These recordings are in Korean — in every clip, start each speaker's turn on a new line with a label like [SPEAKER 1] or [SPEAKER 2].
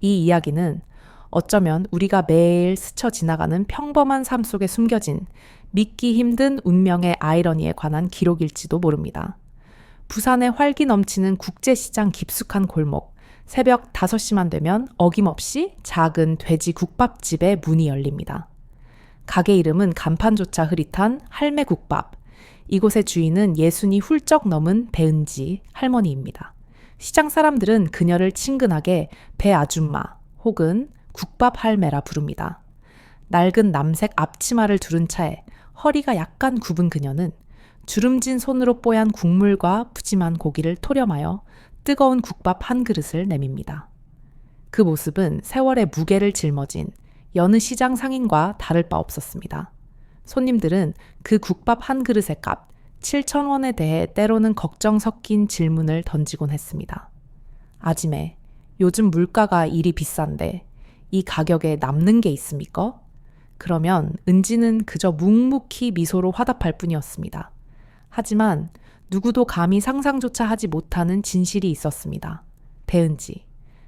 [SPEAKER 1] 이 이야기는 어쩌면 우리가 매일 스쳐 지나가는 평범한 삶 속에 숨겨진 믿기 힘든 운명의 아이러니에 관한 기록일지도 모릅니다. 부산의 활기 넘치는 국제시장 깊숙한 골목, 새벽 5시만 되면 어김없이 작은 돼지 국밥집의 문이 열립니다. 가게 이름은 간판조차 흐릿한 할매국밥. 이곳의 주인은 60이 훌쩍 넘은 배은지 할머니입니다. 시장 사람들은 그녀를 친근하게 배 아줌마 혹은 국밥 할매라 부릅니다. 낡은 남색 앞치마를 두른 차에 허리가 약간 굽은 그녀는 주름진 손으로 뽀얀 국물과 푸짐한 고기를 토렴하여 뜨거운 국밥 한 그릇을 내밉니다. 그 모습은 세월의 무게를 짊어진 여느 시장 상인과 다를 바 없었습니다. 손님들은 그 국밥 한 그릇의 값 7,000원에 대해 때로는 걱정 섞인 질문을 던지곤 했습니다. 아지매, 요즘 물가가 이리 비싼데 이 가격에 남는 게 있습니까? 그러면 은지는 그저 묵묵히 미소로 화답할 뿐이었습니다. 하지만 누구도 감히 상상조차 하지 못하는 진실이 있었습니다. 배은지.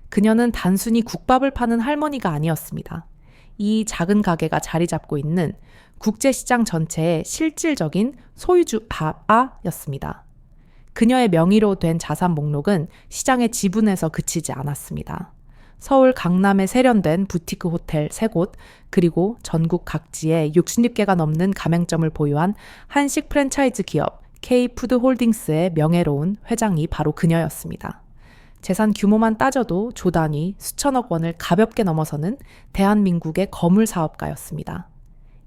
[SPEAKER 1] 그녀는 단순히 국밥을 파는 할머니가 아니었습니다. 이 작은 가게가 자리 잡고 있는 국제시장 전체의 실질적인 소유주였습니다. 그녀의 명의로 된 자산 목록은 시장의 지분에서 그치지 않았습니다. 서울 강남에 세련된 부티크 호텔 3곳, 그리고 전국 각지에 60개가 넘는 가맹점을 보유한 한식 프랜차이즈 기업 K푸드홀딩스의 명예로운 회장이 바로 그녀였습니다. 재산 규모만 따져도 조단위 수천억 원을 가볍게 넘어서는 대한민국의 거물 사업가였습니다.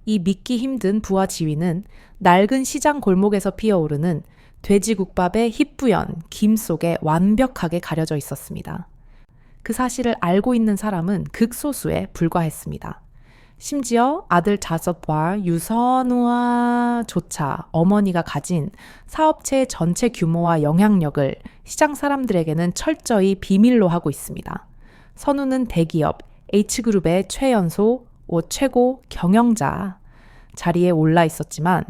[SPEAKER 1] 이 믿기 힘든 부와 지위는 낡은 시장 골목에서 피어오르는 돼지국밥의 희뿌연 김 속에 완벽하게 가려져 있었습니다. 그 사실을 알고 있는 사람은 극소수에 불과했습니다. 심지어 아들 자섭과 유선우와조차 어머니가 가진 사업체의 전체 규모와 영향력을 시장 사람들에게는 철저히 비밀로 하고 있습니다. 선우는 대기업 H그룹의 최연소, 최고 경영자 자리에 올라 있었지만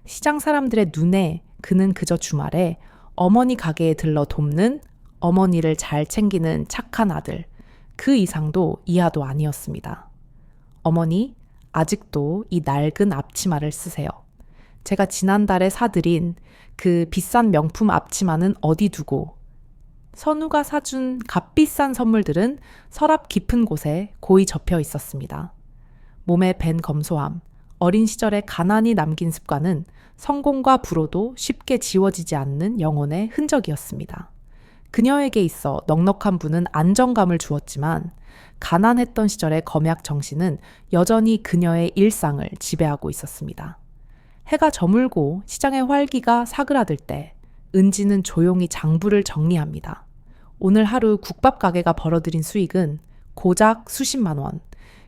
[SPEAKER 1] 시장 사람들의 눈에 그는 그저 주말에 어머니 가게에 들러 돕는, 어머니를 잘 챙기는 착한 아들, 그 이상도 이하도 아니었습니다. 어머니, 아직도 이 낡은 앞치마를 쓰세요. 제가 지난달에 사드린 그 비싼 명품 앞치마는 어디 두고, 선우가 사준 값비싼 선물들은 서랍 깊은 곳에 고이 접혀 있었습니다. 몸에 밴 검소함, 어린 시절의 가난이 남긴 습관은 성공과 부로도 쉽게 지워지지 않는 영혼의 흔적이었습니다. 그녀에게 있어 넉넉한 부는 안정감을 주었지만 가난했던 시절의 검약 정신은 여전히 그녀의 일상을 지배하고 있었습니다. 해가 저물고 시장의 활기가 사그라들 때 은지는 조용히 장부를 정리합니다. 오늘 하루 국밥 가게가 벌어들인 수익은 고작 수십만 원.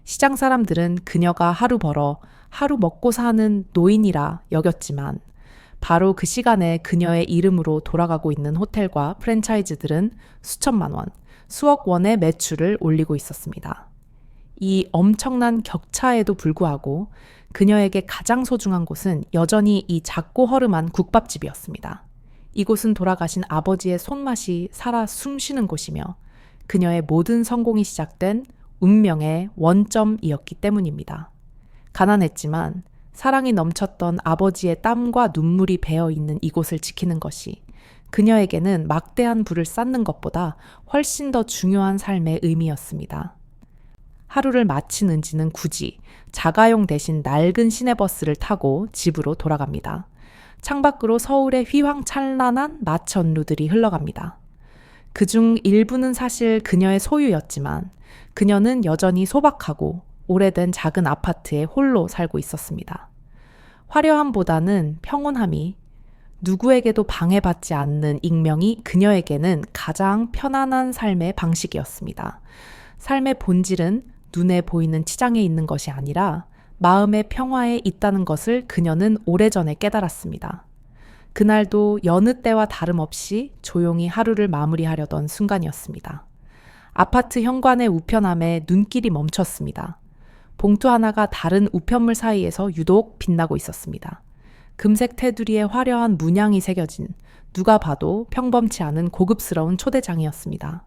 [SPEAKER 1] 시장 사람들은 그녀가 하루 벌어 하루 먹고 사는 노인이라 여겼지만 바로 그 시간에 그녀의 이름으로 돌아가고 있는 호텔과 프랜차이즈들은 수천만 원, 수억 원의 매출을 올리고 있었습니다. 이 엄청난 격차에도 불구하고 그녀에게 가장 소중한 곳은 여전히 이 작고 허름한 국밥집이었습니다. 이곳은 돌아가신 아버지의 손맛이 살아 숨쉬는 곳이며 그녀의 모든 성공이 시작된 운명의 원점이었기 때문입니다. 가난했지만 사랑이 넘쳤던 아버지의 땀과 눈물이 배어있는 이곳을 지키는 것이 그녀에게는 막대한 부를 쌓는 것보다 훨씬 더 중요한 삶의 의미였습니다. 하루를 마친 은지는 굳이 자가용 대신 낡은 시내버스를 타고 집으로 돌아갑니다. 창밖으로 서울의 휘황찬란한 마천루들이 흘러갑니다. 그중 일부는 사실 그녀의 소유였지만 그녀는 여전히 소박하고 오래된 작은 아파트에 홀로 살고 있었습니다. 화려함보다는 평온함이, 누구에게도 방해받지 않는 익명이 그녀에게는 가장 편안한 삶의 방식이었습니다. 삶의 본질은 눈에 보이는 치장에 있는 것이 아니라 마음의 평화에 있다는 것을 그녀는 오래전에 깨달았습니다. 그날도 여느 때와 다름없이 조용히 하루를 마무리하려던 순간이었습니다. 아파트 현관의 우편함에 눈길이 멈췄습니다. 봉투 하나가 다른 우편물 사이에서 유독 빛나고 있었습니다. 금색 테두리에 화려한 문양이 새겨진 누가 봐도 평범치 않은 고급스러운 초대장이었습니다.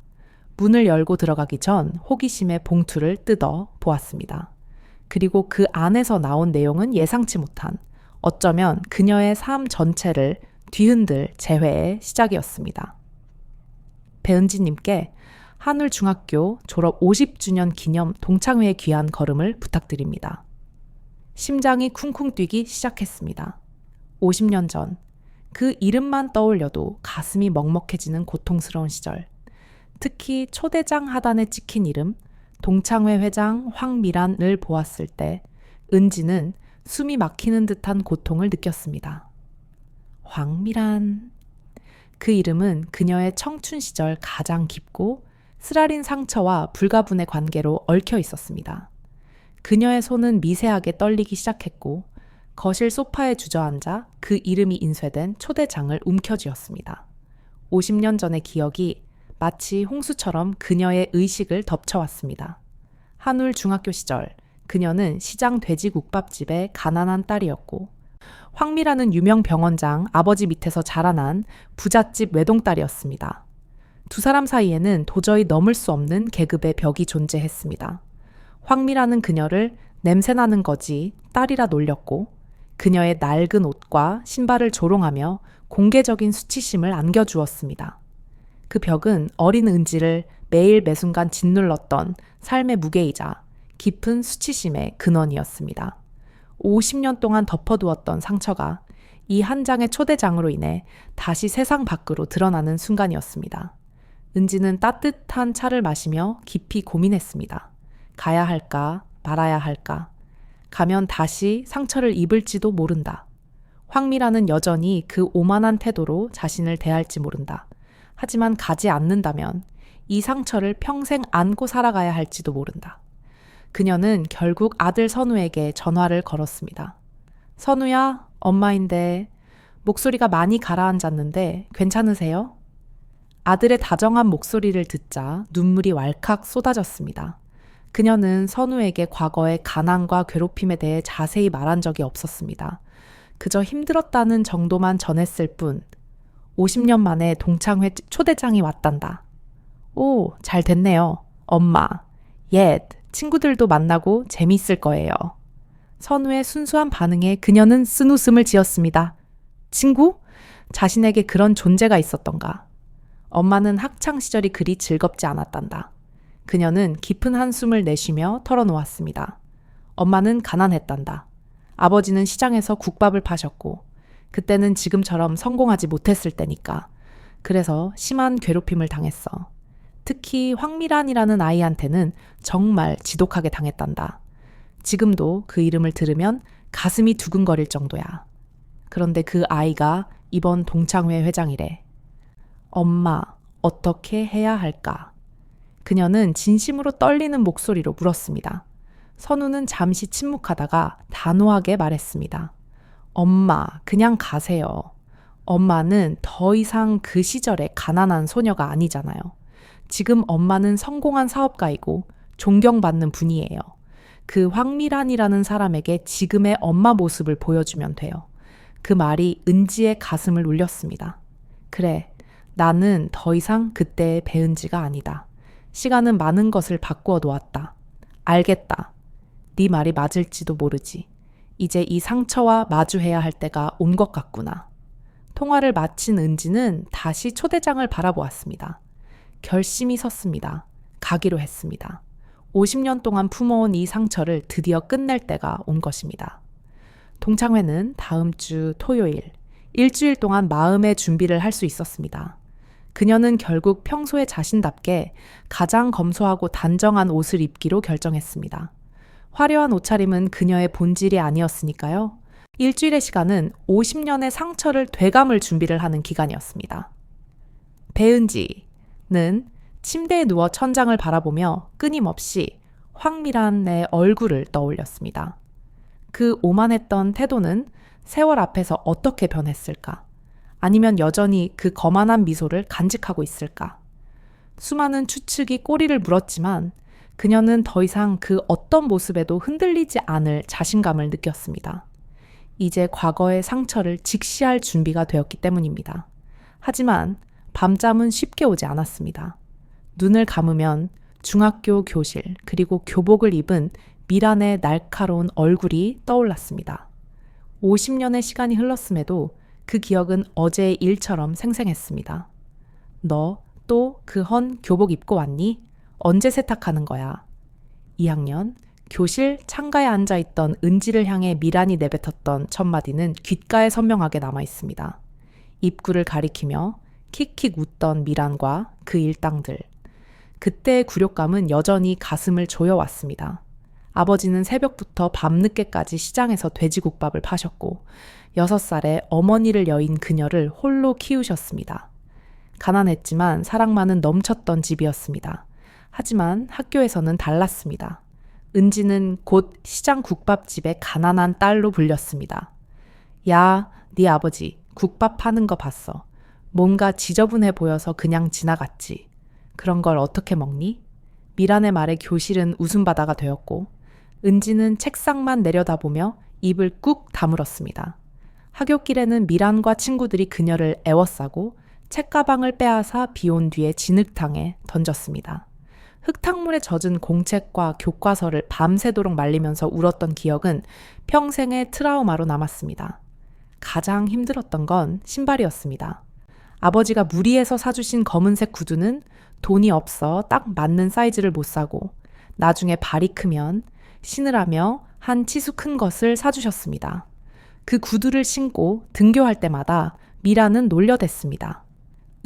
[SPEAKER 1] 문을 열고 들어가기 전 호기심에 봉투를 뜯어 보았습니다. 그리고 그 안에서 나온 내용은 예상치 못한, 어쩌면 그녀의 삶 전체를 뒤흔들 재회의 시작이었습니다. 배은지님께 한울중학교 졸업 50주년 기념 동창회에 귀한 걸음을 부탁드립니다. 심장이 쿵쿵 뛰기 시작했습니다. 50년 전, 그 이름만 떠올려도 가슴이 먹먹해지는 고통스러운 시절. 특히 초대장 하단에 찍힌 이름, 동창회 회장 황미란을 보았을 때 은지는 숨이 막히는 듯한 고통을 느꼈습니다. 황미란. 그 이름은 그녀의 청춘 시절 가장 깊고 쓰라린 상처와 불가분의 관계로 얽혀 있었습니다. 그녀의 손은 미세하게 떨리기 시작했고 거실 소파에 주저앉아 그 이름이 인쇄된 초대장을 움켜쥐었습니다. 50년 전의 기억이 마치 홍수처럼 그녀의 의식을 덮쳐왔습니다. 한울 중학교 시절 그녀는 시장 돼지국밥집의 가난한 딸이었고 황미라는 유명 병원장 아버지 밑에서 자라난 부잣집 외동딸이었습니다. 두 사람 사이에는 도저히 넘을 수 없는 계급의 벽이 존재했습니다. 황미라는 그녀를 냄새나는 거지 딸이라 놀렸고 그녀의 낡은 옷과 신발을 조롱하며 공개적인 수치심을 안겨주었습니다. 그 벽은 어린 은지를 매일 매순간 짓눌렀던 삶의 무게이자 깊은 수치심의 근원이었습니다. 50년 동안 덮어두었던 상처가 이 한 장의 초대장으로 인해 다시 세상 밖으로 드러나는 순간이었습니다. 은지는 따뜻한 차를 마시며 깊이 고민했습니다. 가야 할까, 말아야 할까? 가면 다시 상처를 입을지도 모른다. 황미라는 여전히 그 오만한 태도로 자신을 대할지 모른다. 하지만 가지 않는다면 이 상처를 평생 안고 살아가야 할지도 모른다. 그녀는 결국 아들 선우에게 전화를 걸었습니다. 선우야, 엄마인데 목소리가 많이 가라앉았는데 괜찮으세요? 아들의 다정한 목소리를 듣자 눈물이 왈칵 쏟아졌습니다. 그녀는 선우에게 과거의 가난과 괴롭힘에 대해 자세히 말한 적이 없었습니다. 그저 힘들었다는 정도만 전했을 뿐 50년 만에 동창회 초대장이 왔단다. 오, 잘 됐네요. 엄마. 옛, 친구들도 만나고 재미있을 거예요. 선우의 순수한 반응에 그녀는 쓴웃음을 지었습니다. 친구? 자신에게 그런 존재가 있었던가. 엄마는 학창시절이 그리 즐겁지 않았단다. 그녀는 깊은 한숨을 내쉬며 털어놓았습니다. 엄마는 가난했단다. 아버지는 시장에서 국밥을 파셨고 그때는 지금처럼 성공하지 못했을 때니까. 그래서 심한 괴롭힘을 당했어. 특히 황미란이라는 아이한테는 정말 지독하게 당했단다. 지금도 그 이름을 들으면 가슴이 두근거릴 정도야. 그런데 그 아이가 이번 동창회 회장이래. 엄마, 어떻게 해야 할까? 그녀는 진심으로 떨리는 목소리로 물었습니다. 선우는 잠시 침묵하다가 단호하게 말했습니다. 엄마, 그냥 가세요. 엄마는 더 이상 그 시절의 가난한 소녀가 아니잖아요. 지금 엄마는 성공한 사업가이고 존경받는 분이에요. 그 황미란이라는 사람에게 지금의 엄마 모습을 보여주면 돼요. 그 말이 은지의 가슴을 울렸습니다. 그래, 나는 더 이상 그때의 배은지가 아니다. 시간은 많은 것을 바꾸어 놓았다. 알겠다. 네 말이 맞을지도 모르지. 이제 이 상처와 마주해야 할 때가 온 것 같구나. 통화를 마친 은지는 다시 초대장을 바라보았습니다. 결심이 섰습니다. 가기로 했습니다. 50년 동안 품어온 이 상처를 드디어 끝낼 때가 온 것입니다. 동창회는 다음 주 토요일, 일주일 동안 마음의 준비를 할 수 있었습니다. 그녀는 결국 평소에 자신답게 가장 검소하고 단정한 옷을 입기로 결정했습니다. 화려한 옷차림은 그녀의 본질이 아니었으니까요. 일주일의 시간은 50년의 상처를 되감을 준비를 하는 기간이었습니다. 배은지는 침대에 누워 천장을 바라보며 끊임없이 황미란의 얼굴을 떠올렸습니다. 그 오만했던 태도는 세월 앞에서 어떻게 변했을까? 아니면 여전히 그 거만한 미소를 간직하고 있을까? 수많은 추측이 꼬리를 물었지만 그녀는 더 이상 그 어떤 모습에도 흔들리지 않을 자신감을 느꼈습니다. 이제 과거의 상처를 직시할 준비가 되었기 때문입니다. 하지만 밤잠은 쉽게 오지 않았습니다. 눈을 감으면 중학교 교실 그리고 교복을 입은 미란의 날카로운 얼굴이 떠올랐습니다. 50년의 시간이 흘렀음에도 그 기억은 어제의 일처럼 생생했습니다. 너 또 그 헌 교복 입고 왔니? 언제 세탁하는 거야? 2학년 교실 창가에 앉아있던 은지를 향해 미란이 내뱉었던 첫마디는 귓가에 선명하게 남아있습니다. 입구를 가리키며 킥킥 웃던 미란과 그 일당들. 그때의 굴욕감은 여전히 가슴을 조여왔습니다. 아버지는 새벽부터 밤늦게까지 시장에서 돼지국밥을 파셨고 6살에 어머니를 여인 그녀를 홀로 키우셨습니다. 가난했지만 사랑만은 넘쳤던 집이었습니다. 하지만 학교에서는 달랐습니다. 은지는 곧 시장 국밥집의 가난한 딸로 불렸습니다. 야, 네 아버지 국밥 파는 거 봤어. 뭔가 지저분해 보여서 그냥 지나갔지. 그런 걸 어떻게 먹니? 미란의 말에 교실은 웃음바다가 되었고 은지는 책상만 내려다보며 입을 꾹 다물었습니다. 하굣길에는 미란과 친구들이 그녀를 애워싸고 책가방을 빼앗아 비온 뒤에 진흙탕에 던졌습니다. 흙탕물에 젖은 공책과 교과서를 밤새도록 말리면서 울었던 기억은 평생의 트라우마로 남았습니다. 가장 힘들었던 건 신발이었습니다. 아버지가 무리해서 사주신 검은색 구두는 돈이 없어 딱 맞는 사이즈를 못 사고 나중에 발이 크면 신으라며 한 치수 큰 것을 사주셨습니다. 그 구두를 신고 등교할 때마다 미라는 놀려댔습니다.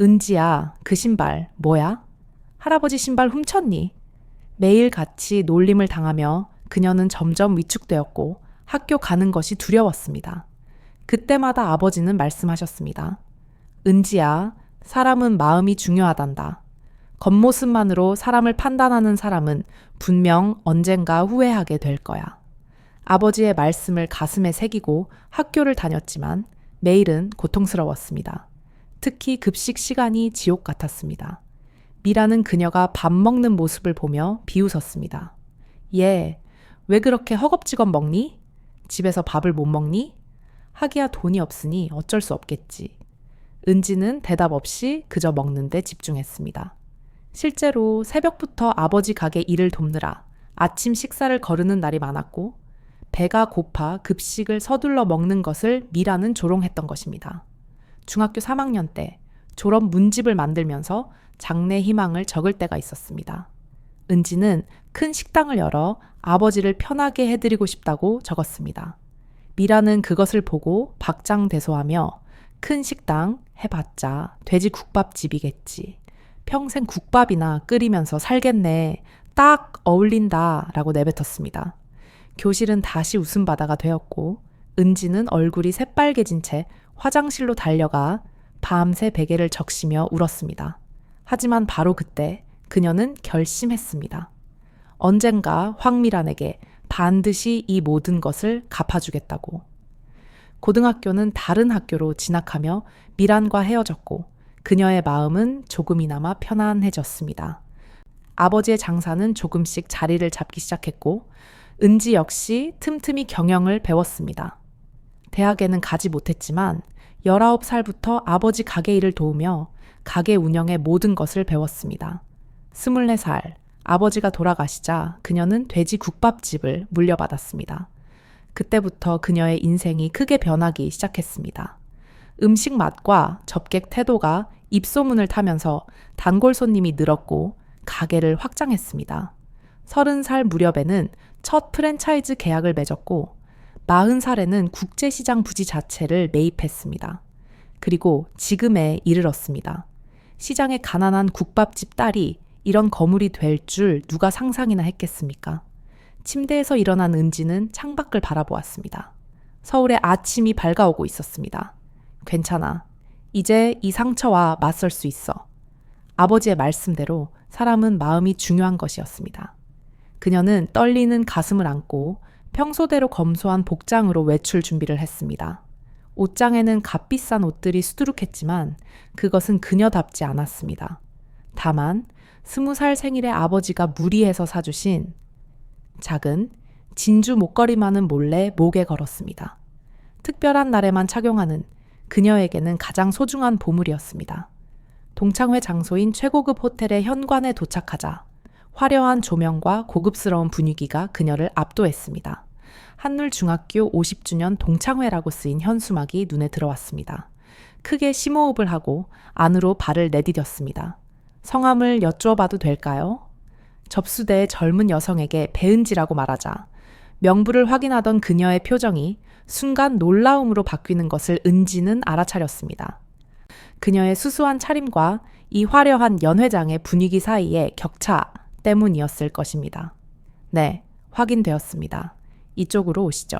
[SPEAKER 1] 은지야, 그 신발 뭐야? 할아버지 신발 훔쳤니? 매일 같이 놀림을 당하며 그녀는 점점 위축되었고 학교 가는 것이 두려웠습니다. 그때마다 아버지는 말씀하셨습니다. 은지야, 사람은 마음이 중요하단다. 겉모습만으로 사람을 판단하는 사람은 분명 언젠가 후회하게 될 거야. 아버지의 말씀을 가슴에 새기고 학교를 다녔지만 매일은 고통스러웠습니다. 특히 급식 시간이 지옥 같았습니다. 미라는 그녀가 밥 먹는 모습을 보며 비웃었습니다. 얘, 왜 그렇게 허겁지겁 먹니? 집에서 밥을 못 먹니? 하기야 돈이 없으니 어쩔 수 없겠지. 은지는 대답 없이 그저 먹는 데 집중했습니다. 실제로 새벽부터 아버지 가게 일을 돕느라 아침 식사를 거르는 날이 많았고 배가 고파 급식을 서둘러 먹는 것을 미라는 조롱했던 것입니다. 중학교 3학년 때 졸업 문집을 만들면서 장래 희망을 적을 때가 있었습니다. 은지는 큰 식당을 열어 아버지를 편하게 해드리고 싶다고 적었습니다. 미라는 그것을 보고 박장대소하며 큰 식당 해봤자 돼지 국밥집이겠지. 평생 국밥이나 끓이면서 살겠네. 딱 어울린다 라고 내뱉었습니다. 교실은 다시 웃음바다가 되었고 은지는 얼굴이 새빨개진 채 화장실로 달려가 밤새 베개를 적시며 울었습니다. 하지만 바로 그때 그녀는 결심했습니다. 언젠가 황미란에게 반드시 이 모든 것을 갚아주겠다고. 고등학교는 다른 학교로 진학하며 미란과 헤어졌고 그녀의 마음은 조금이나마 편안해졌습니다. 아버지의 장사는 조금씩 자리를 잡기 시작했고 은지 역시 틈틈이 경영을 배웠습니다. 대학에는 가지 못했지만 19살부터 아버지 가게 일을 도우며 가게 운영의 모든 것을 배웠습니다. 24살, 아버지가 돌아가시자 그녀는 돼지 국밥집을 물려받았습니다. 그때부터 그녀의 인생이 크게 변하기 시작했습니다. 음식 맛과 접객 태도가 입소문을 타면서 단골 손님이 늘었고 가게를 확장했습니다. 30살 무렵에는 첫 프랜차이즈 계약을 맺었고 40살에는 국제시장 부지 자체를 매입했습니다. 그리고 지금에 이르렀습니다. 시장의 가난한 국밥집 딸이 이런 거물이 될 줄 누가 상상이나 했겠습니까? 침대에서 일어난 은지는 창밖을 바라보았습니다. 서울의 아침이 밝아오고 있었습니다. 괜찮아. 이제 이 상처와 맞설 수 있어. 아버지의 말씀대로 사람은 마음이 중요한 것이었습니다. 그녀는 떨리는 가슴을 안고 평소대로 검소한 복장으로 외출 준비를 했습니다. 옷장에는 값비싼 옷들이 수두룩했지만 그것은 그녀답지 않았습니다. 다만 20살 생일에 아버지가 무리해서 사주신 작은 진주 목걸이만은 몰래 목에 걸었습니다. 특별한 날에만 착용하는 그녀에게는 가장 소중한 보물이었습니다. 동창회 장소인 최고급 호텔의 현관에 도착하자 화려한 조명과 고급스러운 분위기가 그녀를 압도했습니다. 한울중학교 50주년 동창회라고 쓰인 현수막이 눈에 들어왔습니다. 크게 심호흡을 하고 안으로 발을 내디뎠습니다. 성함을 여쭈어봐도 될까요? 접수대의 젊은 여성에게 배은지라고 말하자 명부를 확인하던 그녀의 표정이 순간 놀라움으로 바뀌는 것을 은지는 알아차렸습니다. 그녀의 수수한 차림과 이 화려한 연회장의 분위기 사이의 격차 때문이었을 것입니다. 네, 확인되었습니다. 이쪽으로 오시죠.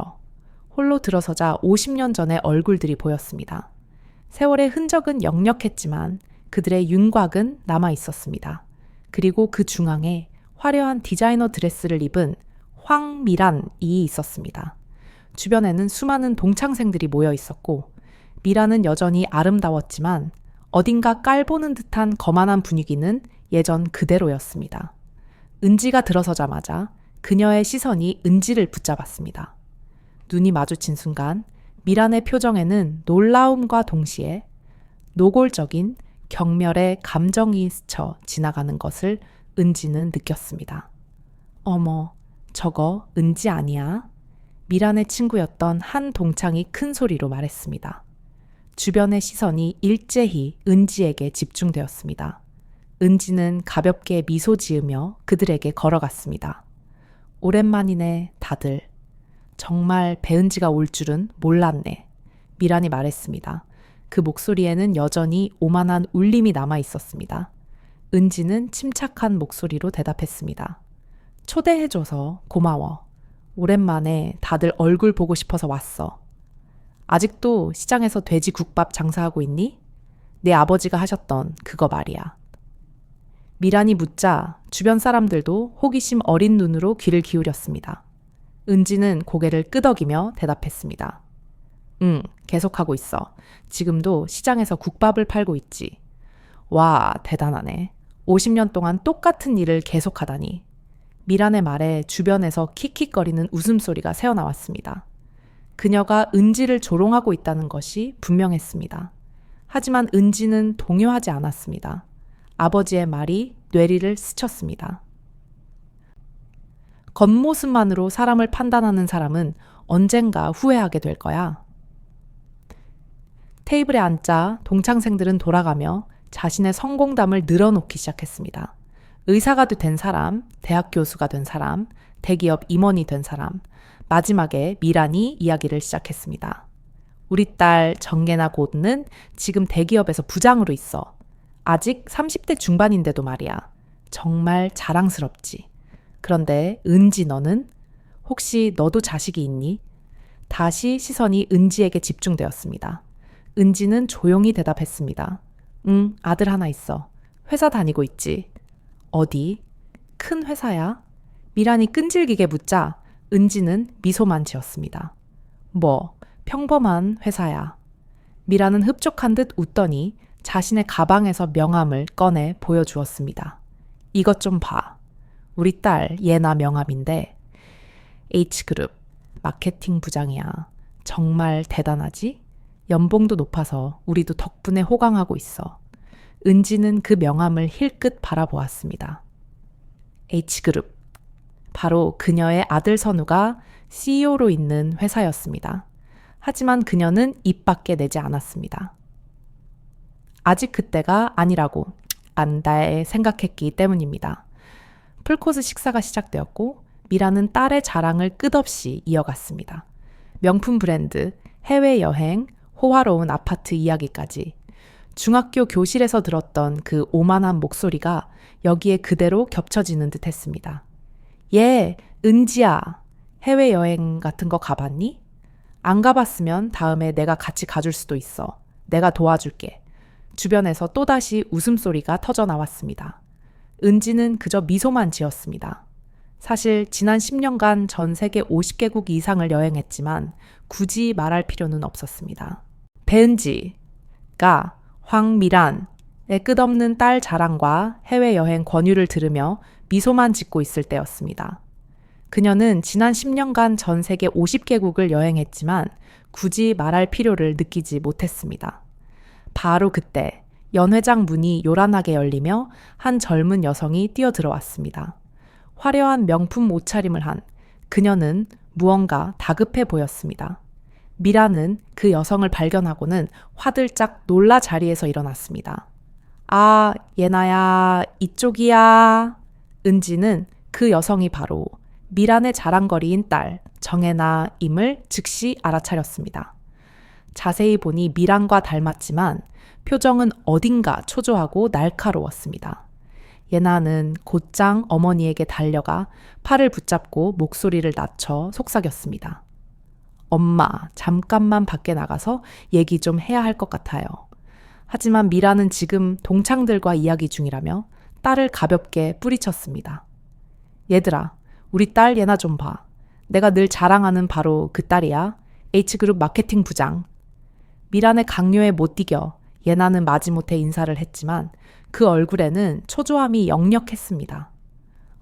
[SPEAKER 1] 홀로 들어서자 50년 전의 얼굴들이 보였습니다. 세월의 흔적은 역력했지만 그들의 윤곽은 남아 있었습니다. 그리고 그 중앙에 화려한 디자이너 드레스를 입은 황미란이 있었습니다. 주변에는 수많은 동창생들이 모여 있었고 미란은 여전히 아름다웠지만 어딘가 깔보는 듯한 거만한 분위기는 예전 그대로였습니다. 은지가 들어서자마자 그녀의 시선이 은지를 붙잡았습니다. 눈이 마주친 순간 미란의 표정에는 놀라움과 동시에 노골적인 경멸의 감정이 스쳐 지나가는 것을 은지는 느꼈습니다. 어머, 저거 은지 아니야? 미란의 친구였던 한 동창이 큰 소리로 말했습니다. 주변의 시선이 일제히 은지에게 집중되었습니다. 은지는 가볍게 미소 지으며 그들에게 걸어갔습니다. 오랜만이네, 다들. 정말 배은지가 올 줄은 몰랐네. 미란이 말했습니다. 그 목소리에는 여전히 오만한 울림이 남아 있었습니다. 은지는 침착한 목소리로 대답했습니다. 초대해줘서 고마워. 오랜만에 다들 얼굴 보고 싶어서 왔어. 아직도 시장에서 돼지 국밥 장사하고 있니? 내 아버지가 하셨던 그거 말이야. 미란이 묻자 주변 사람들도 호기심 어린 눈으로 귀를 기울였습니다. 은지는 고개를 끄덕이며 대답했습니다. 응, 계속하고 있어. 지금도 시장에서 국밥을 팔고 있지. 와, 대단하네. 50년 동안 똑같은 일을 계속하다니. 미란의 말에 주변에서 킥킥거리는 웃음소리가 새어나왔습니다. 그녀가 은지를 조롱하고 있다는 것이 분명했습니다. 하지만 은지는 동요하지 않았습니다. 아버지의 말이 뇌리를 스쳤습니다. 겉모습만으로 사람을 판단하는 사람은 언젠가 후회하게 될 거야. 테이블에 앉자 동창생들은 돌아가며 자신의 성공담을 늘어놓기 시작했습니다. 의사가 된 사람, 대학 교수가 된 사람, 대기업 임원이 된 사람, 마지막에 미란이 이야기를 시작했습니다. 우리 딸 정계나 고은은 지금 대기업에서 부장으로 있어. 아직 30대 중반인데도 말이야. 정말 자랑스럽지. 그런데 은지 너는? 혹시 너도 자식이 있니? 다시 시선이 은지에게 집중되었습니다. 은지는 조용히 대답했습니다. 응, 아들 하나 있어. 회사 다니고 있지. 어디? 큰 회사야? 미란이 끈질기게 묻자 은지는 미소만 지었습니다. 뭐, 평범한 회사야. 미란은 흡족한 듯 웃더니 자신의 가방에서 명함을 꺼내 보여주었습니다. 이것 좀 봐. 우리 딸 예나 명함인데 H그룹 마케팅 부장이야. 정말 대단하지? 연봉도 높아서 우리도 덕분에 호강하고 있어. 은지는 그 명함을 힐끗 바라보았습니다. H그룹. 바로 그녀의 아들 선우가 CEO로 있는 회사였습니다. 하지만 그녀는 입 밖에 내지 않았습니다. 아직 그때가 아니라고 안다에 생각했기 때문입니다. 풀코스 식사가 시작되었고 미라는 딸의 자랑을 끝없이 이어갔습니다. 명품 브랜드, 해외여행, 호화로운 아파트 이야기까지 중학교 교실에서 들었던 그 오만한 목소리가 여기에 그대로 겹쳐지는 듯 했습니다. 예, 은지야. 해외여행 같은 거 가봤니? 안 가봤으면 다음에 내가 같이 가줄 수도 있어. 내가 도와줄게. 주변에서 또다시 웃음소리가 터져 나왔습니다. 은지는 그저 미소만 지었습니다. 사실 지난 10년간 전 세계 50개국 이상을 여행했지만 굳이 말할 필요는 없었습니다. 배은지가 황미란의 끝없는 딸 자랑과 해외여행 권유를 들으며 미소만 짓고 있을 때였습니다. 그녀는 지난 10년간 전 세계 50개국을 여행했지만 굳이 말할 필요를 느끼지 못했습니다. 바로 그때 연회장 문이 요란하게 열리며 한 젊은 여성이 뛰어들어왔습니다. 화려한 명품 옷차림을 한 그녀는 무언가 다급해 보였습니다. 미라는 그 여성을 발견하고는 화들짝 놀라 자리에서 일어났습니다. 아, 예나야, 이쪽이야. 은지는 그 여성이 바로 미란의 자랑거리인 딸 정혜나임을 즉시 알아차렸습니다. 자세히 보니 미란과 닮았지만 표정은 어딘가 초조하고 날카로웠습니다. 예나는 곧장 어머니에게 달려가 팔을 붙잡고 목소리를 낮춰 속삭였습니다. 엄마, 잠깐만 밖에 나가서 얘기 좀 해야 할 것 같아요. 하지만 미라는 지금 동창들과 이야기 중이라며 딸을 가볍게 뿌리쳤습니다. 얘들아, 우리 딸 예나 좀 봐. 내가 늘 자랑하는 바로 그 딸이야. H그룹 마케팅 부장. 미란의 강요에 못 이겨 예나는 마지못해 인사를 했지만 그 얼굴에는 초조함이 역력했습니다.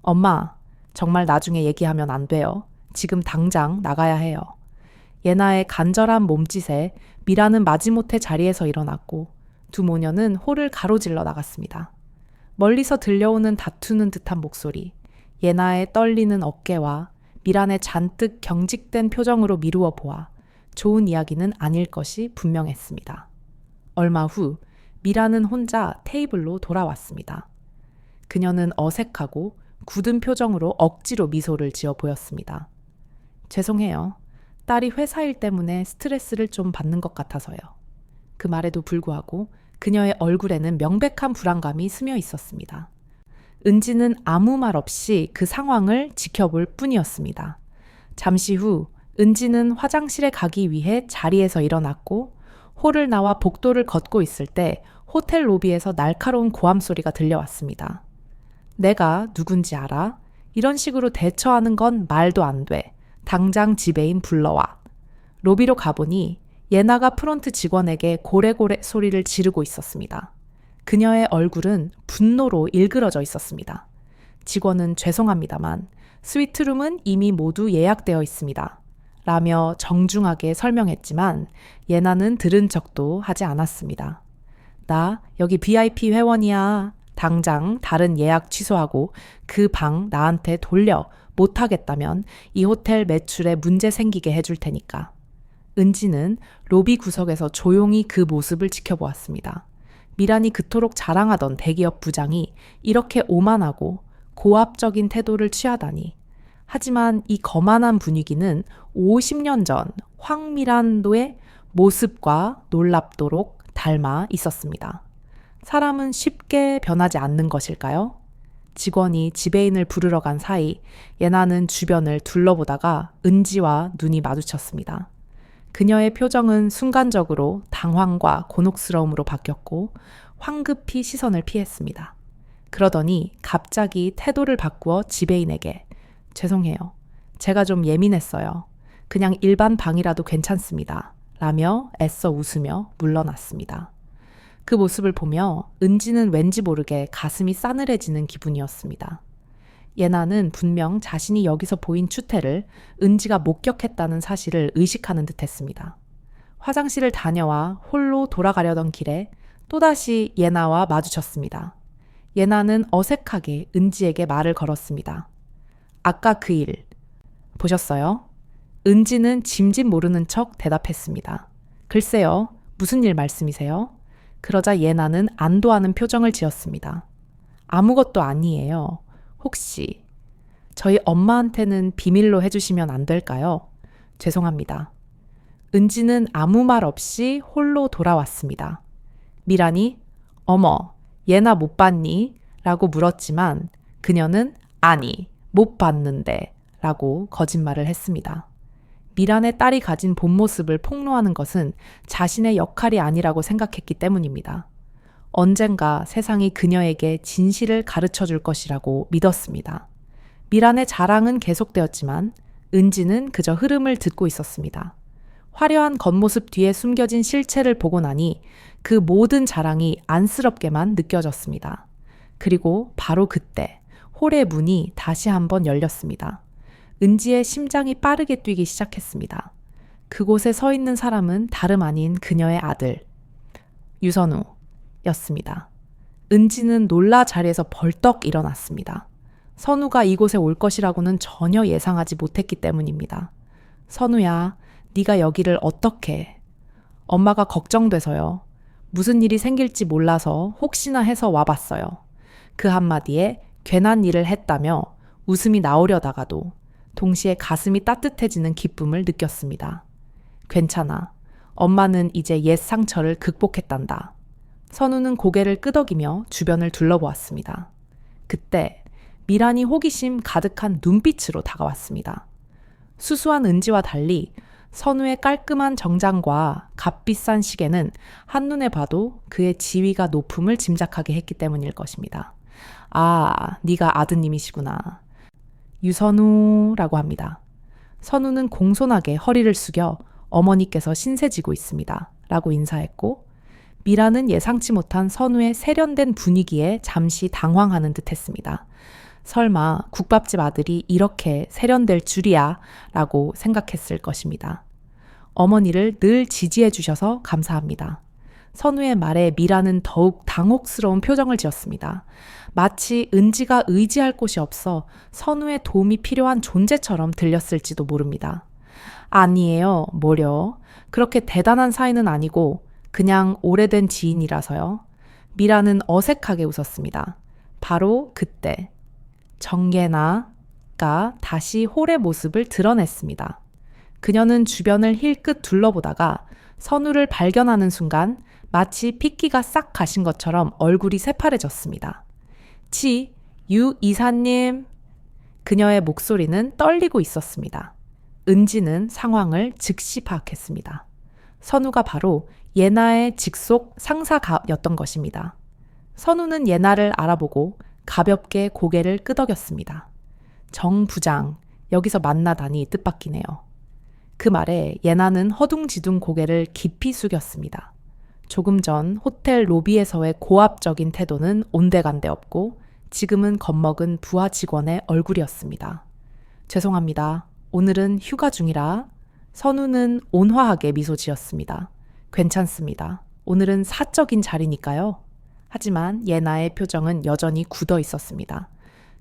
[SPEAKER 1] 엄마, 정말 나중에 얘기하면 안 돼요. 지금 당장 나가야 해요. 예나의 간절한 몸짓에 미라는 마지못해 자리에서 일어났고 두 모녀는 홀을 가로질러 나갔습니다. 멀리서 들려오는 다투는 듯한 목소리, 예나의 떨리는 어깨와 미란의 잔뜩 경직된 표정으로 미루어 보아 좋은 이야기는 아닐 것이 분명했습니다. 얼마 후 미라는 혼자 테이블로 돌아왔습니다. 그녀는 어색하고 굳은 표정으로 억지로 미소를 지어 보였습니다. 죄송해요. 딸이 회사 일 때문에 스트레스를 좀 받는 것 같아서요. 그 말에도 불구하고 그녀의 얼굴에는 명백한 불안감이 스며 있었습니다. 은지는 아무 말 없이 그 상황을 지켜볼 뿐이었습니다. 잠시 후 은지는 화장실에 가기 위해 자리에서 일어났고 홀을 나와 복도를 걷고 있을 때 호텔 로비에서 날카로운 고함 소리가 들려왔습니다. 내가 누군지 알아? 이런 식으로 대처하는 건 말도 안 돼. 당장 지배인 불러와. 로비로 가보니 예나가 프론트 직원에게 고래고래 소리를 지르고 있었습니다. 그녀의 얼굴은 분노로 일그러져 있었습니다. 직원은 죄송합니다만 스위트룸은 이미 모두 예약되어 있습니다. 라며 정중하게 설명했지만 예나는 들은 척도 하지 않았습니다. 나 여기 VIP 회원이야. 당장 다른 예약 취소하고 그 방 나한테 돌려. 못하겠다면 이 호텔 매출에 문제 생기게 해줄 테니까. 은지는 로비 구석에서 조용히 그 모습을 지켜보았습니다. 미란이 그토록 자랑하던 대기업 부장이 이렇게 오만하고 고압적인 태도를 취하다니. 하지만 이 거만한 분위기는 50년 전 황미란도의 모습과 놀랍도록 닮아 있었습니다. 사람은 쉽게 변하지 않는 것일까요? 직원이 지배인을 부르러 간 사이 예나는 주변을 둘러보다가 은지와 눈이 마주쳤습니다. 그녀의 표정은 순간적으로 당황과 곤혹스러움으로 바뀌었고 황급히 시선을 피했습니다. 그러더니 갑자기 태도를 바꾸어 지배인에게 죄송해요. 제가 좀 예민했어요. 그냥 일반 방이라도 괜찮습니다. 라며 애써 웃으며 물러났습니다. 그 모습을 보며 은지는 왠지 모르게 가슴이 싸늘해지는 기분이었습니다. 예나는 분명 자신이 여기서 보인 추태를 은지가 목격했다는 사실을 의식하는 듯 했습니다. 화장실을 다녀와 홀로 돌아가려던 길에 또다시 예나와 마주쳤습니다. 예나는 어색하게 은지에게 말을 걸었습니다. 아까 그 일 보셨어요? 은지는 짐짓 모르는 척 대답했습니다. 글쎄요, 무슨 일 말씀이세요? 그러자 예나는 안도하는 표정을 지었습니다. 아무것도 아니에요. 혹시 저희 엄마한테는 비밀로 해주시면 안 될까요? 죄송합니다. 은지는 아무 말 없이 홀로 돌아왔습니다. 미란이 어머, 예나 못 봤니? 라고 물었지만 그녀는 아니, 못 봤는데 라고 거짓말을 했습니다. 미란의 딸이 가진 본 모습을 폭로하는 것은 자신의 역할이 아니라고 생각했기 때문입니다. 언젠가 세상이 그녀에게 진실을 가르쳐 줄 것이라고 믿었습니다. 미란의 자랑은 계속되었지만 은지는 그저 흐름을 듣고 있었습니다. 화려한 겉모습 뒤에 숨겨진 실체를 보고 나니 그 모든 자랑이 안쓰럽게만 느껴졌습니다. 그리고 바로 그때 홀의 문이 다시 한번 열렸습니다. 은지의 심장이 빠르게 뛰기 시작했습니다. 그곳에 서 있는 사람은 다름 아닌 그녀의 아들, 유선우. 였습니다. 은지는 놀라 자리에서 벌떡 일어났습니다. 선우가 이곳에 올 것이라고는 전혀 예상하지 못했기 때문입니다. 선우야, 네가 여기를 어떻게? 엄마가 걱정돼서요. 무슨 일이 생길지 몰라서 혹시나 해서 와봤어요. 그 한마디에 괜한 일을 했다며 웃음이 나오려다가도 동시에 가슴이 따뜻해지는 기쁨을 느꼈습니다. 괜찮아. 엄마는 이제 옛 상처를 극복했단다. 선우는 고개를 끄덕이며 주변을 둘러보았습니다. 그때 미란이 호기심 가득한 눈빛으로 다가왔습니다. 수수한 은지와 달리 선우의 깔끔한 정장과 값비싼 시계는 한눈에 봐도 그의 지위가 높음을 짐작하게 했기 때문일 것입니다. 아, 네가 아드님이시구나. 유선우라고 합니다. 선우는 공손하게 허리를 숙여 어머니께서 신세지고 있습니다. 라고 인사했고 미라는 예상치 못한 선우의 세련된 분위기에 잠시 당황하는 듯 했습니다. 설마 국밥집 아들이 이렇게 세련될 줄이야 라고 생각했을 것입니다. 어머니를 늘 지지해 주셔서 감사합니다. 선우의 말에 미라는 더욱 당혹스러운 표정을 지었습니다. 마치 은지가 의지할 곳이 없어 선우의 도움이 필요한 존재처럼 들렸을지도 모릅니다. 아니에요, 뭐려. 그렇게 대단한 사이는 아니고 그냥 오래된 지인이라서요. 미라는 어색하게 웃었습니다. 바로 그때 정예나가 다시 홀의 모습을 드러냈습니다. 그녀는 주변을 힐끗 둘러보다가 선우를 발견하는 순간 마치 핏기가 싹 가신 것처럼 얼굴이 새파래졌습니다. 유 이사님. 그녀의 목소리는 떨리고 있었습니다. 은지는 상황을 즉시 파악했습니다. 선우가 바로 예나의 직속 상사였던 것입니다. 선우는 예나를 알아보고 가볍게 고개를 끄덕였습니다. 정 부장, 여기서 만나다니 뜻밖이네요. 그 말에 예나는 허둥지둥 고개를 깊이 숙였습니다. 조금 전 호텔 로비에서의 고압적인 태도는 온데간데 없고 지금은 겁먹은 부하 직원의 얼굴이었습니다. 죄송합니다. 오늘은 휴가 중이라. 선우는 온화하게 미소 지었습니다. 괜찮습니다. 오늘은 사적인 자리니까요. 하지만 예나의 표정은 여전히 굳어 있었습니다.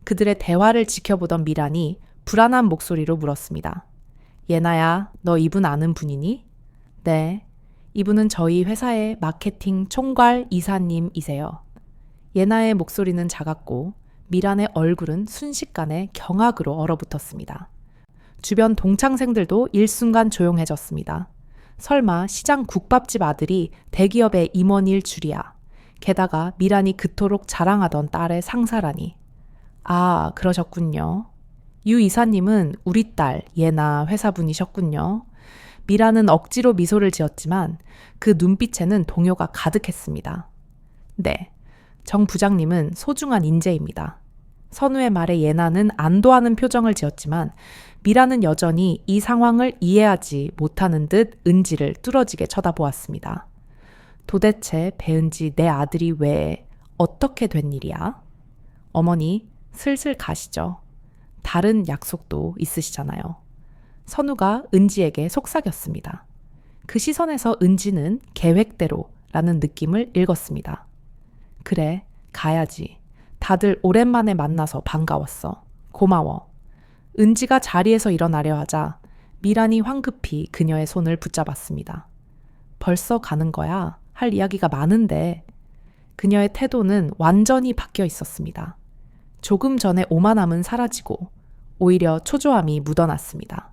[SPEAKER 1] 그들의 대화를 지켜보던 미란이 불안한 목소리로 물었습니다. 예나야, 너 이분 아는 분이니? 네. 이분은 저희 회사의 마케팅 총괄 이사님이세요. 예나의 목소리는 작았고 미란의 얼굴은 순식간에 경악으로 얼어붙었습니다. 주변 동창생들도 일순간 조용해졌습니다. 설마 시장 국밥집 아들이 대기업의 임원일 줄이야. 게다가 미란이 그토록 자랑하던 딸의 상사라니. 아, 그러셨군요. 유 이사님은 우리 딸 예나 회사분이셨군요. 미라는 억지로 미소를 지었지만 그 눈빛에는 동요가 가득했습니다. 네, 정 부장님은 소중한 인재입니다. 선우의 말에 예나는 안도하는 표정을 지었지만 미라는 여전히 이 상황을 이해하지 못하는 듯 은지를 뚫어지게 쳐다보았습니다. 도대체 배은지 내 아들이 왜 어떻게 된 일이야? 어머니, 슬슬 가시죠. 다른 약속도 있으시잖아요. 선우가 은지에게 속삭였습니다. 그 시선에서 은지는 계획대로 라는 느낌을 읽었습니다. 그래, 가야지. 다들 오랜만에 만나서 반가웠어. 고마워. 은지가 자리에서 일어나려 하자 미란이 황급히 그녀의 손을 붙잡았습니다. 벌써 가는 거야? 할 이야기가 많은데. 그녀의 태도는 완전히 바뀌어 있었습니다. 조금 전에 오만함은 사라지고 오히려 초조함이 묻어났습니다.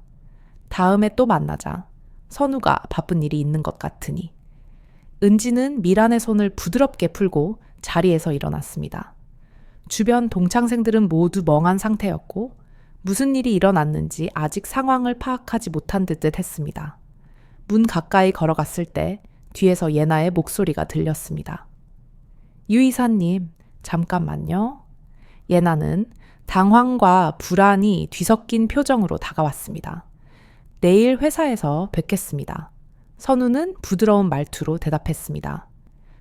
[SPEAKER 1] 다음에 또 만나자. 선우가 바쁜 일이 있는 것 같으니. 은지는 미란의 손을 부드럽게 풀고 자리에서 일어났습니다. 주변 동창생들은 모두 멍한 상태였고 무슨 일이 일어났는지 아직 상황을 파악하지 못한 듯 했습니다. 문 가까이 걸어갔을 때 뒤에서 예나의 목소리가 들렸습니다. 유 이사님, 잠깐만요. 예나는 당황과 불안이 뒤섞인 표정으로 다가왔습니다. 내일 회사에서 뵙겠습니다. 선우는 부드러운 말투로 대답했습니다.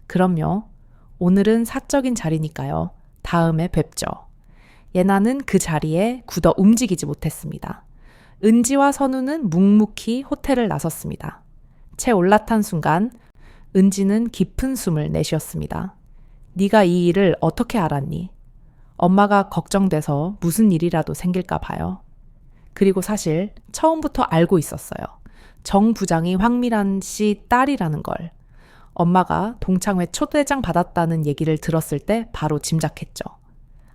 [SPEAKER 1] 그럼요. 오늘은 사적인 자리니까요. 다음에 뵙죠. 예나는 그 자리에 굳어 움직이지 못했습니다. 은지와 선우는 묵묵히 호텔을 나섰습니다. 채 올라탄 순간 은지는 깊은 숨을 내쉬었습니다. 네가 이 일을 어떻게 알았니? 엄마가 걱정돼서 무슨 일이라도 생길까 봐요. 그리고 사실 처음부터 알고 있었어요. 정 부장이 황미란 씨 딸이라는 걸. 엄마가 동창회 초대장 받았다는 얘기를 들었을 때 바로 짐작했죠.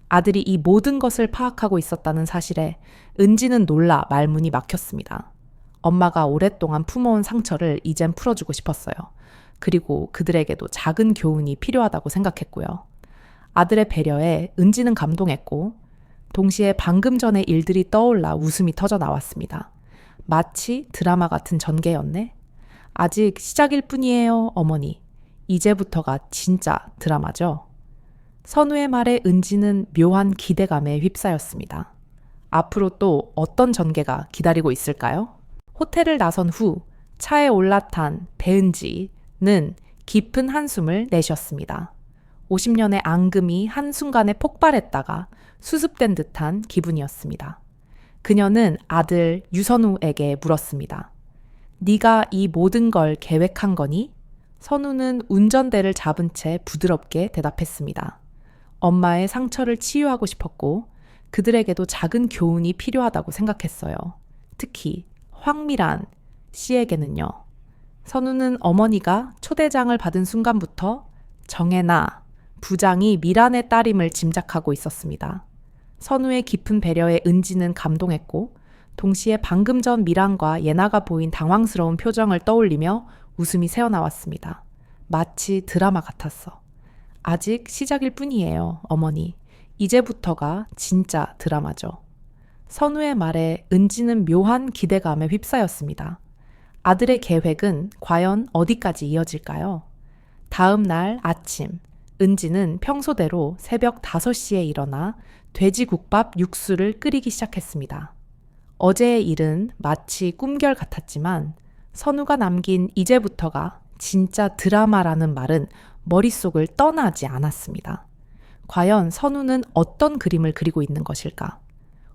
[SPEAKER 1] 아들이 이 모든 것을 파악하고 있었다는 사실에 은지는 놀라 말문이 막혔습니다. 엄마가 오랫동안 품어온 상처를 이젠 풀어주고 싶었어요. 그리고 그들에게도 작은 교훈이 필요하다고 생각했고요. 아들의 배려에 은지는 감동했고 동시에 방금 전의 일들이 떠올라 웃음이 터져 나왔습니다. 마치 드라마 같은 전개였네. 아직 시작일 뿐이에요, 어머니. 이제부터가 진짜 드라마죠. 선우의 말에 은지는 묘한 기대감에 휩싸였습니다. 앞으로 또 어떤 전개가 기다리고 있을까요? 호텔을 나선 후 차에 올라탄 배은지는 깊은 한숨을 내쉬었습니다. 50년의 앙금이 한순간에 폭발했다가 수습된 듯한 기분이었습니다. 그녀는 아들 유선우에게 물었습니다. 네가 이 모든 걸 계획한 거니? 선우는 운전대를 잡은 채 부드럽게 대답했습니다. 엄마의 상처를 치유하고 싶었고 그들에게도 작은 교훈이 필요하다고 생각했어요. 특히 황미란 씨에게는요. 선우는 어머니가 초대장을 받은 순간부터 정혜나 부장이 미란의 딸임을 짐작하고 있었습니다. 선우의 깊은 배려에 은지는 감동했고 동시에 방금 전 미란과 예나가 보인 당황스러운 표정을 떠올리며 웃음이 새어나왔습니다. 마치 드라마 같았어. 아직 시작일 뿐이에요, 어머니. 이제부터가 진짜 드라마죠. 선우의 말에 은지는 묘한 기대감에 휩싸였습니다. 아들의 계획은 과연 어디까지 이어질까요? 다음 날 아침, 은지는 평소대로 새벽 5시에 일어나 돼지국밥 육수를 끓이기 시작했습니다. 어제의 일은 마치 꿈결 같았지만 선우가 남긴 이제부터가 진짜 드라마라는 말은 머릿속을 떠나지 않았습니다. 과연 선우는 어떤 그림을 그리고 있는 것일까?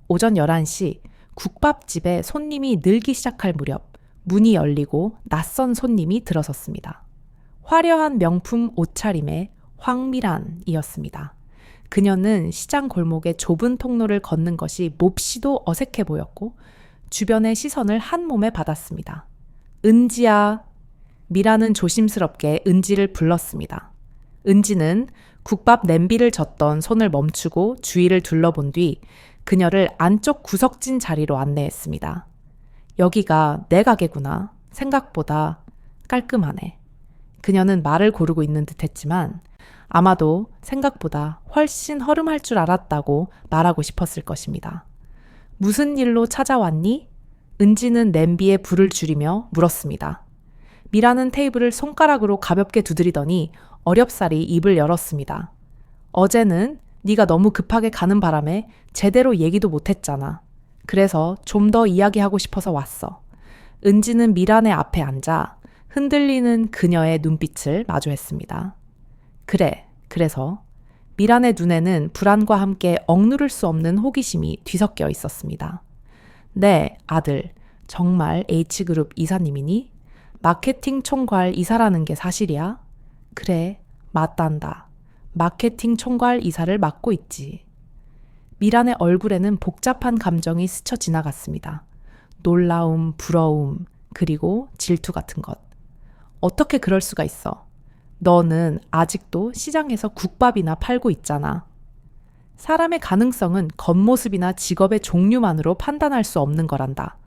[SPEAKER 1] 오전 11시 국밥집에 손님이 늘기 시작할 무렵 문이 열리고 낯선 손님이 들어섰습니다. 화려한 명품 옷차림의 황미란이었습니다. 그녀는 시장 골목의 좁은 통로를 걷는 것이 몹시도 어색해 보였고 주변의 시선을 한 몸에 받았습니다. 은지야. 미란은 조심스럽게 은지를 불렀습니다. 은지는 국밥 냄비를 젓던 손을 멈추고 주위를 둘러본 뒤 그녀를 안쪽 구석진 자리로 안내했습니다. 여기가 내 가게구나. 생각보다 깔끔하네. 그녀는 말을 고르고 있는 듯 했지만 아마도 생각보다 훨씬 허름할 줄 알았다고 말하고 싶었을 것입니다. 무슨 일로 찾아왔니? 은지는 냄비에 불을 줄이며 물었습니다. 미라는 테이블을 손가락으로 가볍게 두드리더니 어렵사리 입을 열었습니다. 어제는 네가 너무 급하게 가는 바람에 제대로 얘기도 못했잖아. 그래서 좀 더 이야기하고 싶어서 왔어. 은지는 미란의 앞에 앉아 흔들리는 그녀의 눈빛을 마주했습니다. 그래, 그래서 미란의 눈에는 불안과 함께 억누를 수 없는 호기심이 뒤섞여 있었습니다. 네, 아들, 정말 H그룹 이사님이니? 마케팅 총괄 이사라는 게 사실이야? 그래, 맞단다. 마케팅 총괄 이사를 맡고 있지. 미란의 얼굴에는 복잡한 감정이 스쳐 지나갔습니다. 놀라움, 부러움, 그리고 질투 같은 것. 어떻게 그럴 수가 있어? 너는 아직도 시장에서 국밥이나 팔고 있잖아. 사람의 가능성은 겉모습이나 직업의 종류만으로 판단할 수 없는 거란다.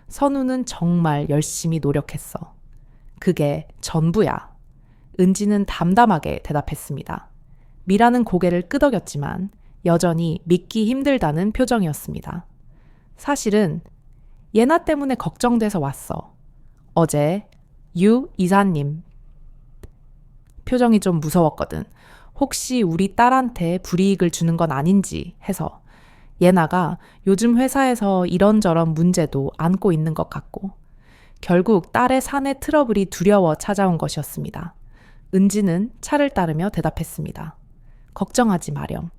[SPEAKER 1] 선우는 정말 열심히 노력했어. 그게 전부야. 은지는 담담하게 대답했습니다. 미라는 고개를 끄덕였지만 여전히 믿기 힘들다는 표정이었습니다. 사실은 예나 때문에 걱정돼서 왔어. 어제 유 이사님 표정이 좀 무서웠거든. 혹시 우리 딸한테 불이익을 주는 건 아닌지 해서. 예나가 요즘 회사에서 이런저런 문제도 안고 있는 것 같고 결국 딸의 사내 트러블이 두려워 찾아온 것이었습니다. 은지는 차를 따르며 대답했습니다. 걱정하지 마렴.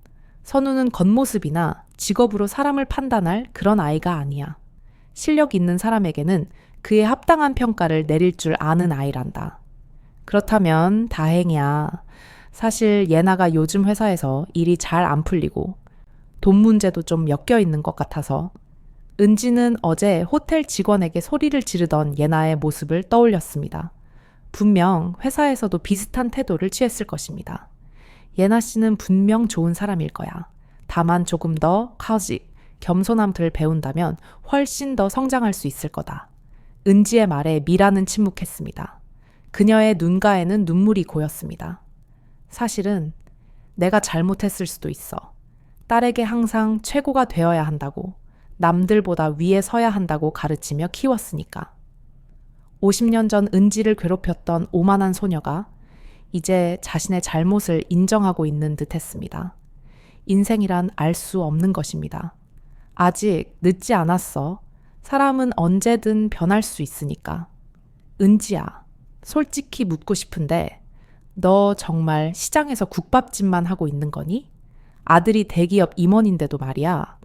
[SPEAKER 1] 선우는 겉모습이나 직업으로 사람을 판단할 그런 아이가 아니야. 실력 있는 사람에게는 그에 합당한 평가를 내릴 줄 아는 아이란다. 그렇다면 다행이야. 사실 예나가 요즘 회사에서 일이 잘 안 풀리고 돈 문제도 좀 엮여 있는 것 같아서 은지는 어제 호텔 직원에게 소리를 지르던 예나의 모습을 떠올렸습니다. 분명 회사에서도 비슷한 태도를 취했을 것입니다. 예나 씨는 분명 좋은 사람일 거야. 다만 조금 더 카직, 겸손함을 배운다면 훨씬 더 성장할 수 있을 거다. 은지의 말에 미라는 침묵했습니다. 그녀의 눈가에는 눈물이 고였습니다. 사실은 내가 잘못했을 수도 있어. 딸에게 항상 최고가 되어야 한다고, 남들보다 위에 서야 한다고 가르치며 키웠으니까. 50년 전 은지를 괴롭혔던 오만한 소녀가 이제 자신의 잘못을 인정하고 있는 듯 했습니다. 인생이란 알 수 없는 것입니다. 아직 늦지 않았어. 사람은 언제든 변할 수 있으니까. 은지야, 솔직히 묻고 싶은데 너 정말 시장에서 국밥집만 하고 있는 거니? 아들이 대기업 임원인데도 말이야.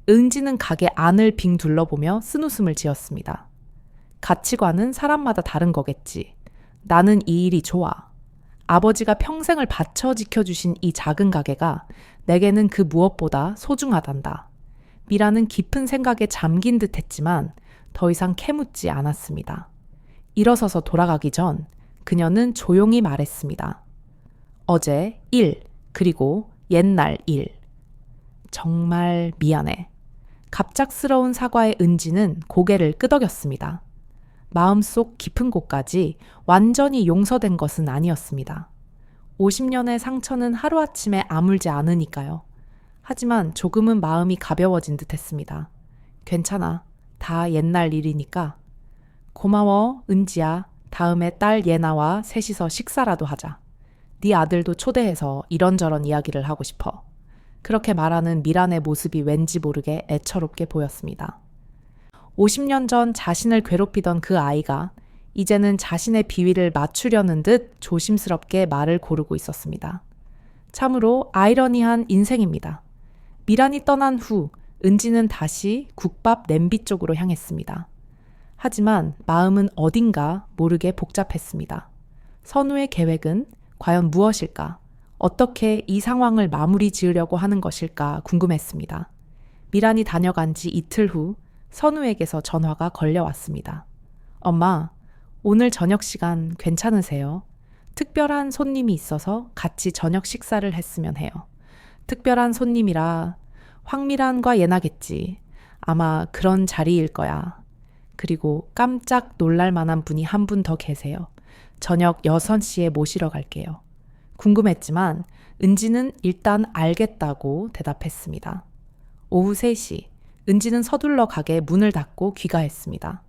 [SPEAKER 1] 은지는 가게 안을 빙 둘러보며 쓴웃음을 지었습니다. 가치관은 사람마다 다른 거겠지. 나는 이 일이 좋아. 아버지가 평생을 바쳐 지켜주신 이 작은 가게가 내게는 그 무엇보다 소중하단다. 미라는 깊은 생각에 잠긴 듯 했지만 더 이상 캐묻지 않았습니다. 일어서서 돌아가기 전 그녀는 조용히 말했습니다. 어제 1, 그리고 옛날 1. 정말 미안해. 갑작스러운 사과의 은지는 고개를 끄덕였습니다. 마음속 깊은 곳까지 완전히 용서된 것은 아니었습니다. 50년의 상처는 하루아침에 아물지 않으니까요. 하지만 조금은 마음이 가벼워진 듯 했습니다. 괜찮아. 다 옛날 일이니까. 고마워, 은지야. 다음에 딸 예나와 셋이서 식사라도 하자. 네 아들도 초대해서 이런저런 이야기를 하고 싶어. 그렇게 말하는 미란의 모습이 왠지 모르게 애처롭게 보였습니다. 50년 전 자신을 괴롭히던 그 아이가 이제는 자신의 비위를 맞추려는 듯 조심스럽게 말을 고르고 있었습니다. 참으로 아이러니한 인생입니다. 미란이 떠난 후 은지는 다시 국밥 냄비 쪽으로 향했습니다. 하지만 마음은 어딘가 모르게 복잡했습니다. 선우의 계획은 과연 무엇일까? 어떻게 이 상황을 마무리 지으려고 하는 것일까 궁금했습니다. 미란이 다녀간 지 이틀 후 선우에게서 전화가 걸려왔습니다. 엄마, 오늘 저녁 시간 괜찮으세요? 특별한 손님이 있어서 같이 저녁 식사를 했으면 해요. 특별한 손님이라 황미란과 예나겠지. 아마 그런 자리일 거야. 그리고 깜짝 놀랄 만한 분이 한 분 더 계세요. 저녁 6시에 모시러 갈게요. 궁금했지만 은지는 일단 알겠다고 대답했습니다. 오후 3시, 은지는 서둘러 가게 문을 닫고 귀가했습니다.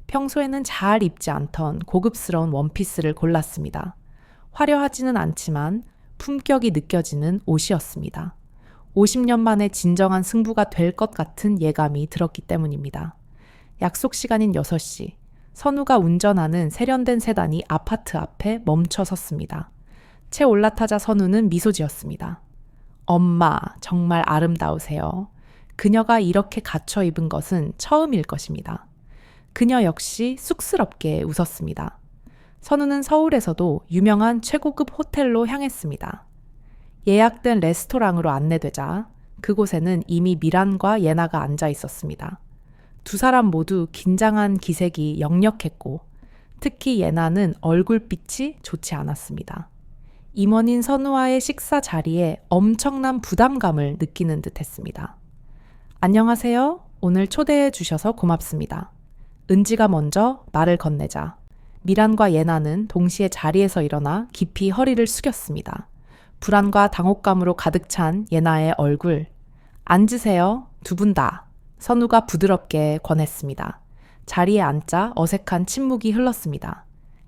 [SPEAKER 1] 평소에는 잘 입지 않던 고급스러운 원피스를 골랐습니다. 화려하지는 않지만 품격이 느껴지는 옷이었습니다. 50년 만에 진정한 승부가 될 것 같은 예감이 들었기 때문입니다. 약속 시간인 6시, 선우가 운전하는 세련된 세단이 아파트 앞에 멈춰 섰습니다. 채 올라타자 선우는 미소 지었습니다. 엄마, 정말 아름다우세요. 그녀가 이렇게 갖춰 입은 것은 처음일 것입니다. 그녀 역시 쑥스럽게 웃었습니다. 선우는 서울에서도 유명한 최고급 호텔로 향했습니다. 예약된 레스토랑으로 안내되자 그곳에는 이미 미란과 예나가 앉아 있었습니다. 두 사람 모두 긴장한 기색이 역력했고 특히 예나는 얼굴빛이 좋지 않았습니다. 임원인 선우와의 식사 자리에 엄청난 부담감을 느끼는 듯 했습니다. 안녕하세요. 오늘 초대해 주셔서 고맙습니다. 은지가 먼저 말을 건네자 미란과 예나는 동시에 자리에서 일어나 깊이 허리를 숙였습니다. 불안과 당혹감으로 가득 찬 예나의 얼굴. 앉으세요. 두 분 다. 선우가 부드럽게 권했습니다. 자리에 앉자 어색한 침묵이 흘렀습니다.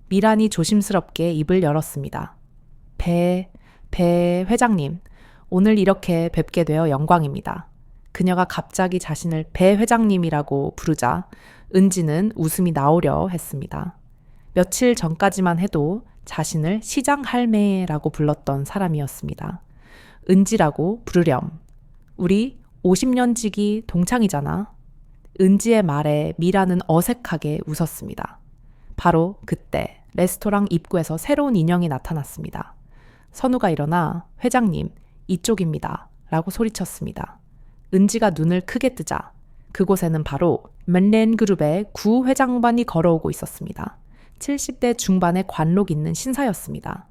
[SPEAKER 1] 미란이 조심스럽게 입을 열었습니다. 배 회장님, 오늘 이렇게 뵙게 되어 영광입니다. 그녀가 갑자기 자신을 배 회장님이라고 부르자 은지는 웃음이 나오려 했습니다. 며칠 전까지만 해도 자신을 시장 할매라고 불렀던 사람이었습니다. 은지라고 부르렴. 우리 50년 지기 동창이잖아. 은지의 말에 미라는 어색하게 웃었습니다. 바로 그때 레스토랑 입구에서 새로운 인형이 나타났습니다. 선우가 일어나 회장님, 이쪽입니다. 라고 소리쳤습니다. 은지가 눈을 크게 뜨자 그곳에는 바로 맨렌그룹의 구 회장반이 걸어오고 있었습니다. 70대 중반의 관록 있는 신사였습니다.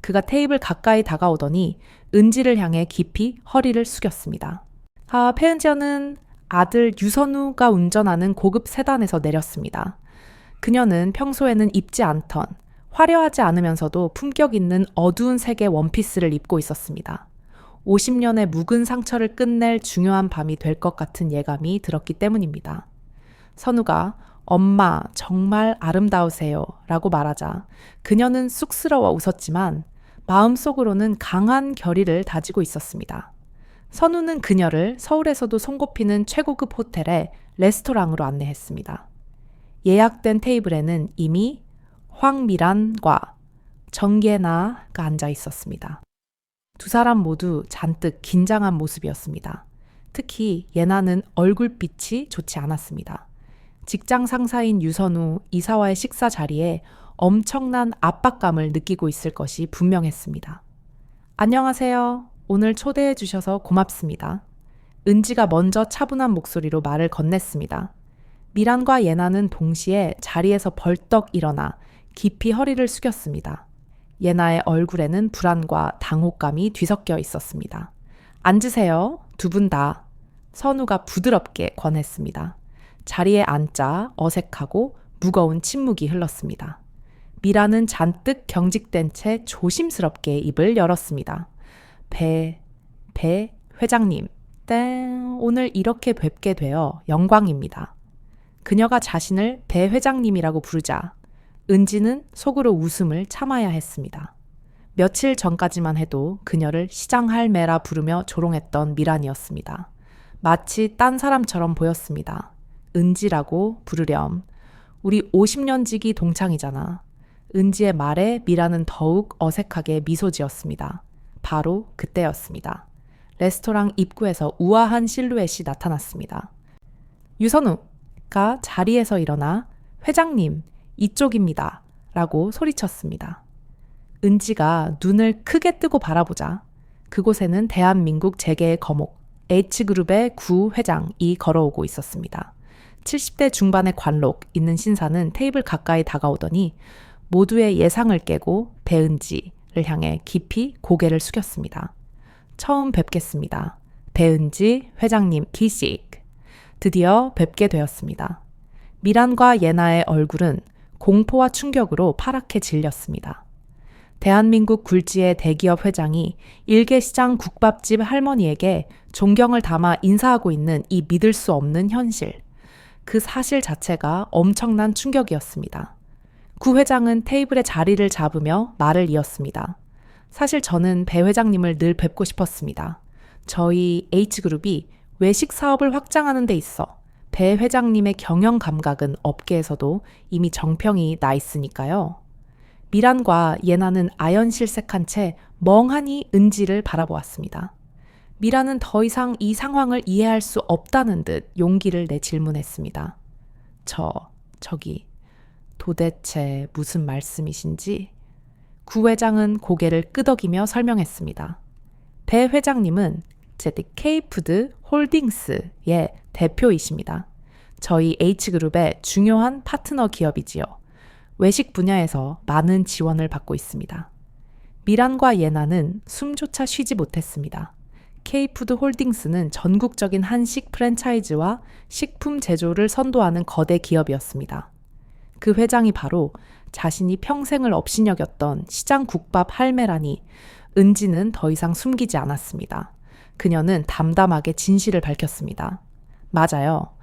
[SPEAKER 1] 그가 테이블 가까이 다가오더니 은지를 향해 깊이 허리를 숙였습니다. 배은지는 아들 유선우가 운전하는 고급 세단에서 내렸습니다. 그녀는 평소에는 입지 않던 화려하지 않으면서도 품격 있는 어두운 색의 원피스를 입고 있었습니다. 50년의 묵은 상처를 끝낼 중요한 밤이 될 것 같은 예감이 들었기 때문입니다. 선우가 엄마 정말 아름다우세요 라고 말하자 그녀는 쑥스러워 웃었지만 마음속으로는 강한 결의를 다지고 있었습니다. 선우는 그녀를 서울에서도 손꼽히는 최고급 호텔의 레스토랑으로 안내했습니다. 예약된 테이블에는 이미 황미란과 정예나가 앉아 있었습니다. 두 사람 모두 잔뜩 긴장한 모습이었습니다. 특히 예나는 얼굴빛이 좋지 않았습니다. 직장 상사인 유선우 이사와의 식사 자리에 엄청난 압박감을 느끼고 있을 것이 분명했습니다. 안녕하세요. 오늘 초대해 주셔서 고맙습니다. 은지가 먼저 차분한 목소리로 말을 건넸습니다. 미란과 예나는 동시에 자리에서 벌떡 일어나 깊이 허리를 숙였습니다. 예나의 얼굴에는 불안과 당혹감이 뒤섞여 있었습니다. 앉으세요. 두 분 다. 선우가 부드럽게 권했습니다. 자리에 앉자 어색하고 무거운 침묵이 흘렀습니다. 미라는 잔뜩 경직된 채 조심스럽게 입을 열었습니다. 배 회장님, 땡, 오늘 이렇게 뵙게 되어 영광입니다. 그녀가 자신을 배 회장님이라고 부르자 은지는 속으로 웃음을 참아야 했습니다. 며칠 전까지만 해도 그녀를 시장 할매라 부르며 조롱했던 미란이었습니다. 마치 딴 사람처럼 보였습니다. 은지라고 부르렴. 우리 50년 지기 동창이잖아. 은지의 말에 미란은 더욱 어색하게 미소 지었습니다. 바로 그때였습니다. 레스토랑 입구에서 우아한 실루엣이 나타났습니다. 유선우가 자리에서 일어나 회장님, 이쪽입니다. 라고 소리쳤습니다. 은지가 눈을 크게 뜨고 바라보자 그곳에는 대한민국 재계의 거목 H그룹의 구 회장이 걸어오고 있었습니다. 70대 중반의 관록 있는 신사는 테이블 가까이 다가오더니 모두의 예상을 깨고 배은지를 향해 깊이 고개를 숙였습니다. 처음 뵙겠습니다. 배은지 회장님 기식. 드디어 뵙게 되었습니다. 미란과 예나의 얼굴은 공포와 충격으로 파랗게 질렸습니다. 대한민국 굴지의 대기업 회장이 일개시장 국밥집 할머니에게 존경을 담아 인사하고 있는 이 믿을 수 없는 현실. 그 사실 자체가 엄청난 충격이었습니다. 구 회장은 테이블에 자리를 잡으며 말을 이었습니다. 사실 저는 배 회장님을 늘 뵙고 싶었습니다. 저희 H그룹이 외식 사업을 확장하는 데 있어 배 회장님의 경영 감각은 업계에서도 이미 정평이 나 있으니까요. 미란과 예나는 아연실색한 채 멍하니 은지를 바라보았습니다. 미란은 더 이상 이 상황을 이해할 수 없다는 듯 용기를 내 질문했습니다. 저기 도대체 무슨 말씀이신지? 구 회장은 고개를 끄덕이며 설명했습니다. 배 회장님은 ZK푸드 홀딩스의 대표이십니다. 저희 H그룹의 중요한 파트너 기업이지요. 외식 분야에서 많은 지원을 받고 있습니다. 미란과 예나는 숨조차 쉬지 못했습니다. K푸드 홀딩스는 전국적인 한식 프랜차이즈와 식품 제조를 선도하는 거대 기업이었습니다. 그 회장이 바로 자신이 평생을 업신여겼던 시장 국밥 할매라니 은지는 더 이상 숨기지 않았습니다. 그녀는 담담하게 진실을 밝혔습니다. 맞아요.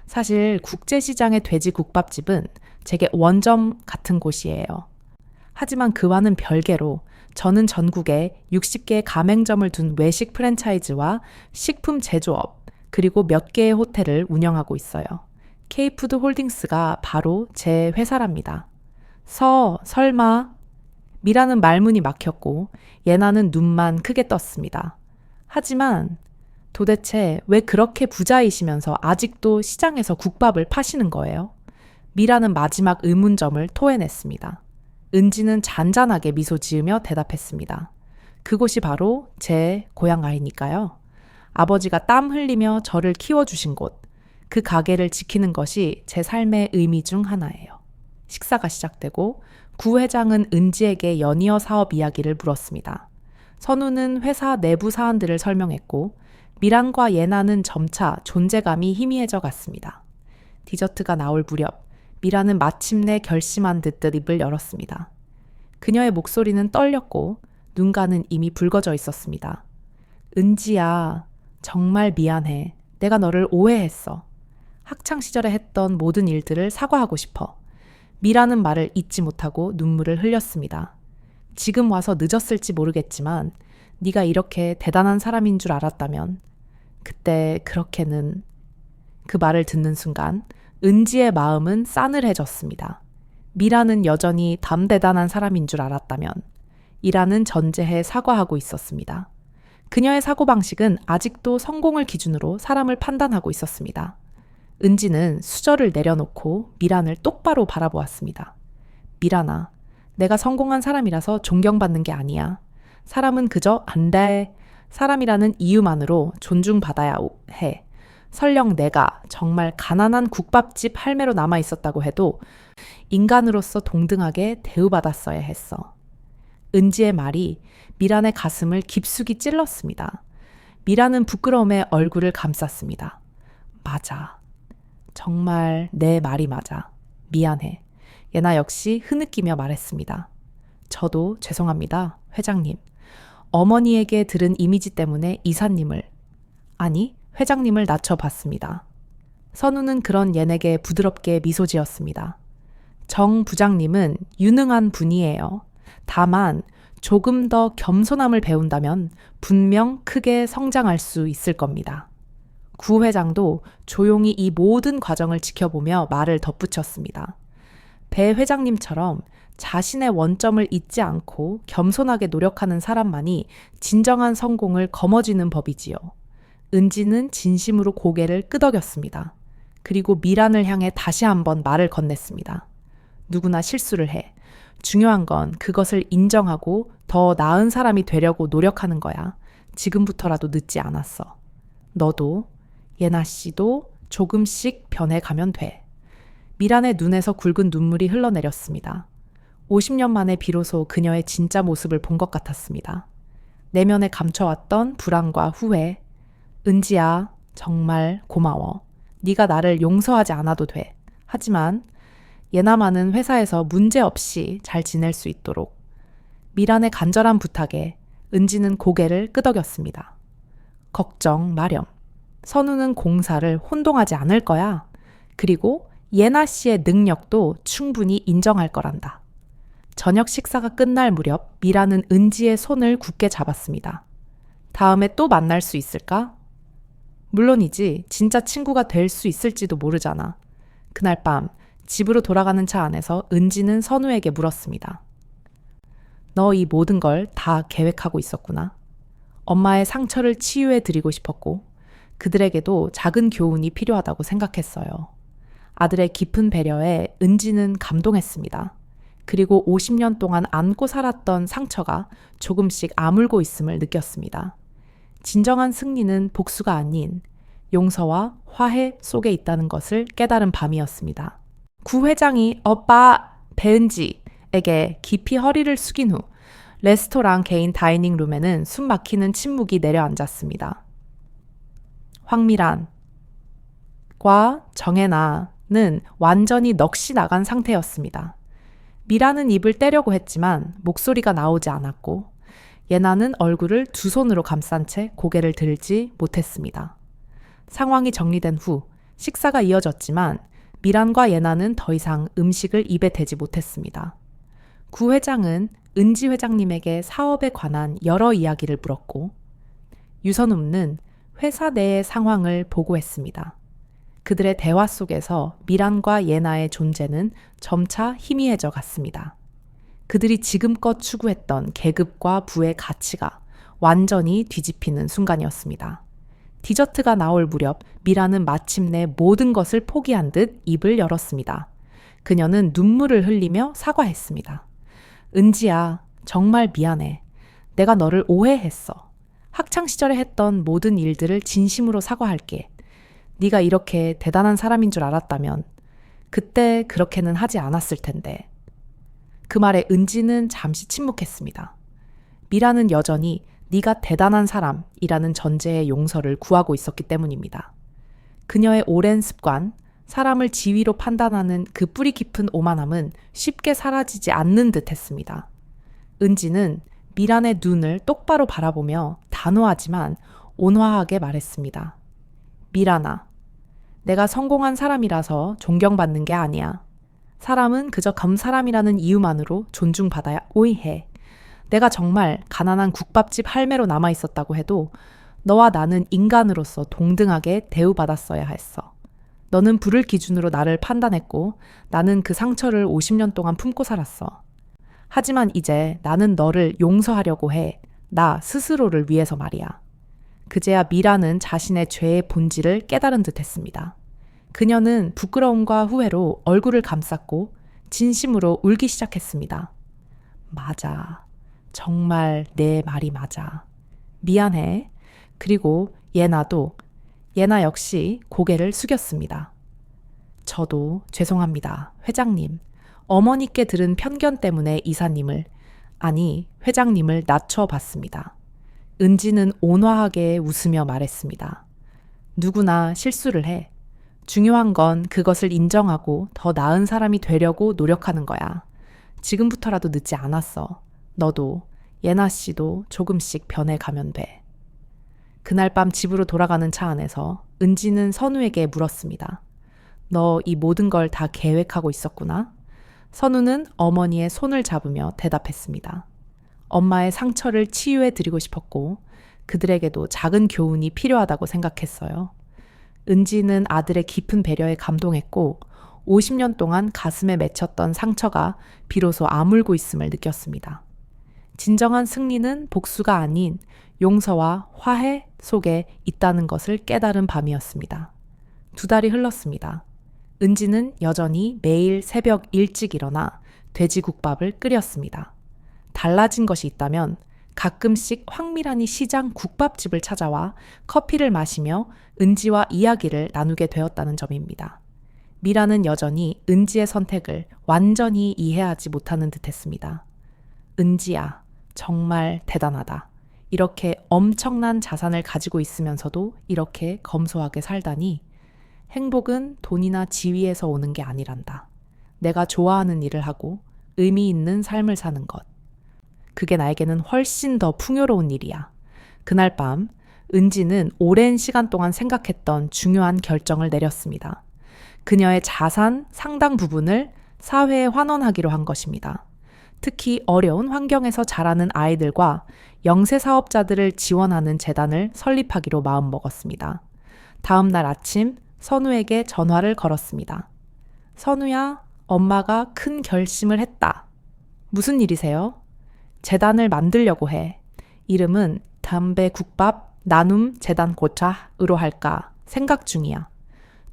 [SPEAKER 1] 사실 국제시장의 돼지 국밥집은 제게 원점 같은 곳이에요. 하지만 그와는 별개로 저는 전국에 60개의 가맹점을 둔 외식 프랜차이즈와 식품 제조업 그리고 몇 개의 호텔을 운영하고 있어요. K푸드 홀딩스가 바로 제 회사랍니다. 설마. 미라는 말문이 막혔고 예나는 눈만 크게 떴습니다. 하지만 도대체 왜 그렇게 부자이시면서 아직도 시장에서 국밥을 파시는 거예요? 미라는 마지막 의문점을 토해냈습니다. 은지는 잔잔하게 미소 지으며 대답했습니다. 그곳이 바로 제 고향아이니까요. 아버지가 땀 흘리며 저를 키워주신 곳, 그 가게를 지키는 것이 제 삶의 의미 중 하나예요. 식사가 시작되고 구 회장은 은지에게 연이어 사업 이야기를 물었습니다. 선우는 회사 내부 사안들을 설명했고 미란과 예나는 점차 존재감이 희미해져 갔습니다. 디저트가 나올 무렵 미란은 마침내 결심한 듯 입을 열었습니다. 그녀의 목소리는 떨렸고 눈가는 이미 붉어져 있었습니다. 은지야, 정말 미안해. 내가 너를 오해했어. 학창시절에 했던 모든 일들을 사과하고 싶어. 미라는 말을 잊지 못하고 눈물을 흘렸습니다. 지금 와서 늦었을지 모르겠지만 네가 이렇게 대단한 사람인 줄 알았다면 그때 그렇게는... 그 말을 듣는 순간 은지의 마음은 싸늘해졌습니다. 미라는 여전히 담대단한 사람인 줄 알았다면 이라는 전제에 사과하고 있었습니다. 그녀의 사고방식은 아직도 성공을 기준으로 사람을 판단하고 있었습니다. 은지는 수저를 내려놓고 미란을 똑바로 바라보았습니다. 미란아, 내가 성공한 사람이라서 존경받는 게 아니야. 사람은 그저 안 돼. 사람이라는 이유만으로 존중받아야 해. 설령 내가 정말 가난한 국밥집 할매로 남아 있었다고 해도 인간으로서 동등하게 대우받았어야 했어. 은지의 말이 미란의 가슴을 깊숙이 찔렀습니다. 미란은 부끄러움에 얼굴을 감쌌습니다. 맞아. 정말 내 말이 맞아. 미안해. 예나 역시 흐느끼며 말했습니다. 저도 죄송합니다, 회장님. 어머니에게 들은 이미지 때문에 회장님을 낮춰봤습니다. 선우는 그런 예에게 부드럽게 미소 지었습니다. 정 부장님은 유능한 분이에요. 다만 조금 더 겸손함을 배운다면 분명 크게 성장할 수 있을 겁니다. 구 회장도 조용히 이 모든 과정을 지켜보며 말을 덧붙였습니다. 배 회장님처럼 자신의 원점을 잊지 않고 겸손하게 노력하는 사람만이 진정한 성공을 거머쥐는 법이지요. 은지는 진심으로 고개를 끄덕였습니다. 그리고 미란을 향해 다시 한번 말을 건넸습니다. 누구나 실수를 해. 중요한 건 그것을 인정하고 더 나은 사람이 되려고 노력하는 거야. 지금부터라도 늦지 않았어. 너도, 예나 씨도 조금씩 변해가면 돼. 미란의 눈에서 굵은 눈물이 흘러내렸습니다. 50년 만에 비로소 그녀의 진짜 모습을 본 것 같았습니다. 내면에 감춰왔던 불안과 후회. 은지야, 정말 고마워. 네가 나를 용서하지 않아도 돼. 하지만 예나만은 회사에서 문제없이 잘 지낼 수 있도록. 미란의 간절한 부탁에 은지는 고개를 끄덕였습니다. 걱정 마렴. 선우는 공사를 혼동하지 않을 거야. 그리고 예나 씨의 능력도 충분히 인정할 거란다. 저녁 식사가 끝날 무렵 미란은 은지의 손을 굳게 잡았습니다. 다음에 또 만날 수 있을까? 물론이지. 진짜 친구가 될 수 있을지도 모르잖아. 그날 밤 집으로 돌아가는 차 안에서 은지는 선우에게 물었습니다. 너 이 모든 걸 다 계획하고 있었구나. 엄마의 상처를 치유해 드리고 싶었고 그들에게도 작은 교훈이 필요하다고 생각했어요. 아들의 깊은 배려에 은지는 감동했습니다. 그리고 50년 동안 안고 살았던 상처가 조금씩 아물고 있음을 느꼈습니다. 진정한 승리는 복수가 아닌 용서와 화해 속에 있다는 것을 깨달은 밤이었습니다. 구 회장이 오빠 배은지에게 깊이 허리를 숙인 후 레스토랑 개인 다이닝룸에는 숨 막히는 침묵이 내려앉았습니다. 황미란과 정혜나는 완전히 넋이 나간 상태였습니다. 미라는 입을 떼려고 했지만 목소리가 나오지 않았고 예나는 얼굴을 두 손으로 감싼 채 고개를 들지 못했습니다. 상황이 정리된 후 식사가 이어졌지만 미란과 예나는 더 이상 음식을 입에 대지 못했습니다. 구 회장은 은지 회장님에게 사업에 관한 여러 이야기를 물었고 유선음은 회사 내의 상황을 보고했습니다. 그들의 대화 속에서 미란과 예나의 존재는 점차 희미해져 갔습니다. 그들이 지금껏 추구했던 계급과 부의 가치가 완전히 뒤집히는 순간이었습니다. 디저트가 나올 무렵 미란은 마침내 모든 것을 포기한 듯 입을 열었습니다. 그녀는 눈물을 흘리며 사과했습니다. 은지야, 정말 미안해. 내가 너를 오해했어. 학창시절에 했던 모든 일들을 진심으로 사과할게. 네가 이렇게 대단한 사람인 줄 알았다면 그때 그렇게는 하지 않았을 텐데. 그 말에 은지는 잠시 침묵했습니다. 미라는 여전히 네가 대단한 사람이라는 전제의 용서를 구하고 있었기 때문입니다. 그녀의 오랜 습관, 사람을 지위로 판단하는 그 뿌리 깊은 오만함은 쉽게 사라지지 않는 듯 했습니다. 은지는 미란의 눈을 똑바로 바라보며 단호하지만 온화하게 말했습니다. 미란아, 내가 성공한 사람이라서 존경받는 게 아니야. 사람은 그저 검사람이라는 이유만으로 존중받아야 오이해. 내가 정말 가난한 국밥집 할매로 남아있었다고 해도 너와 나는 인간으로서 동등하게 대우받았어야 했어. 너는 불을 기준으로 나를 판단했고 나는 그 상처를 50년 동안 품고 살았어. 하지만 이제 나는 너를 용서하려고 해. 나 스스로를 위해서 말이야. 그제야 미라는 자신의 죄의 본질을 깨달은 듯 했습니다. 그녀는 부끄러움과 후회로 얼굴을 감쌌고 진심으로 울기 시작했습니다. 맞아. 정말 내 말이 맞아. 미안해. 그리고 예나 역시 고개를 숙였습니다. 저도 죄송합니다. 회장님. 어머니께 들은 편견 때문에 회장님을 낮춰봤습니다. 은지는 온화하게 웃으며 말했습니다. 누구나 실수를 해. 중요한 건 그것을 인정하고 더 나은 사람이 되려고 노력하는 거야. 지금부터라도 늦지 않았어. 너도, 예나 씨도 조금씩 변해가면 돼. 그날 밤 집으로 돌아가는 차 안에서 은지는 선우에게 물었습니다. 너 이 모든 걸 다 계획하고 있었구나? 선우는 어머니의 손을 잡으며 대답했습니다. 엄마의 상처를 치유해 드리고 싶었고 그들에게도 작은 교훈이 필요하다고 생각했어요. 은지는 아들의 깊은 배려에 감동했고 50년 동안 가슴에 맺혔던 상처가 비로소 아물고 있음을 느꼈습니다. 진정한 승리는 복수가 아닌 용서와 화해 속에 있다는 것을 깨달은 밤이었습니다. 2달이 흘렀습니다. 은지는 여전히 매일 새벽 일찍 일어나 돼지국밥을 끓였습니다. 달라진 것이 있다면 가끔씩 황미란이 시장 국밥집을 찾아와 커피를 마시며 은지와 이야기를 나누게 되었다는 점입니다. 미라는 여전히 은지의 선택을 완전히 이해하지 못하는 듯했습니다. 은지야, 정말 대단하다. 이렇게 엄청난 자산을 가지고 있으면서도 이렇게 검소하게 살다니 행복은 돈이나 지위에서 오는 게 아니란다. 내가 좋아하는 일을 하고 의미 있는 삶을 사는 것. 그게 나에게는 훨씬 더 풍요로운 일이야. 그날 밤 은지는 오랜 시간 동안 생각했던 중요한 결정을 내렸습니다. 그녀의 자산 상당 부분을 사회에 환원하기로 한 것입니다. 특히 어려운 환경에서 자라는 아이들과 영세 사업자들을 지원하는 재단을 설립하기로 마음먹었습니다. 다음 날 아침 선우에게 전화를 걸었습니다. 선우야, 엄마가 큰 결심을 했다. 무슨 일이세요? 재단을 만들려고 해. 이름은 담배 국밥 나눔 재단 고차으로 할까 생각 중이야.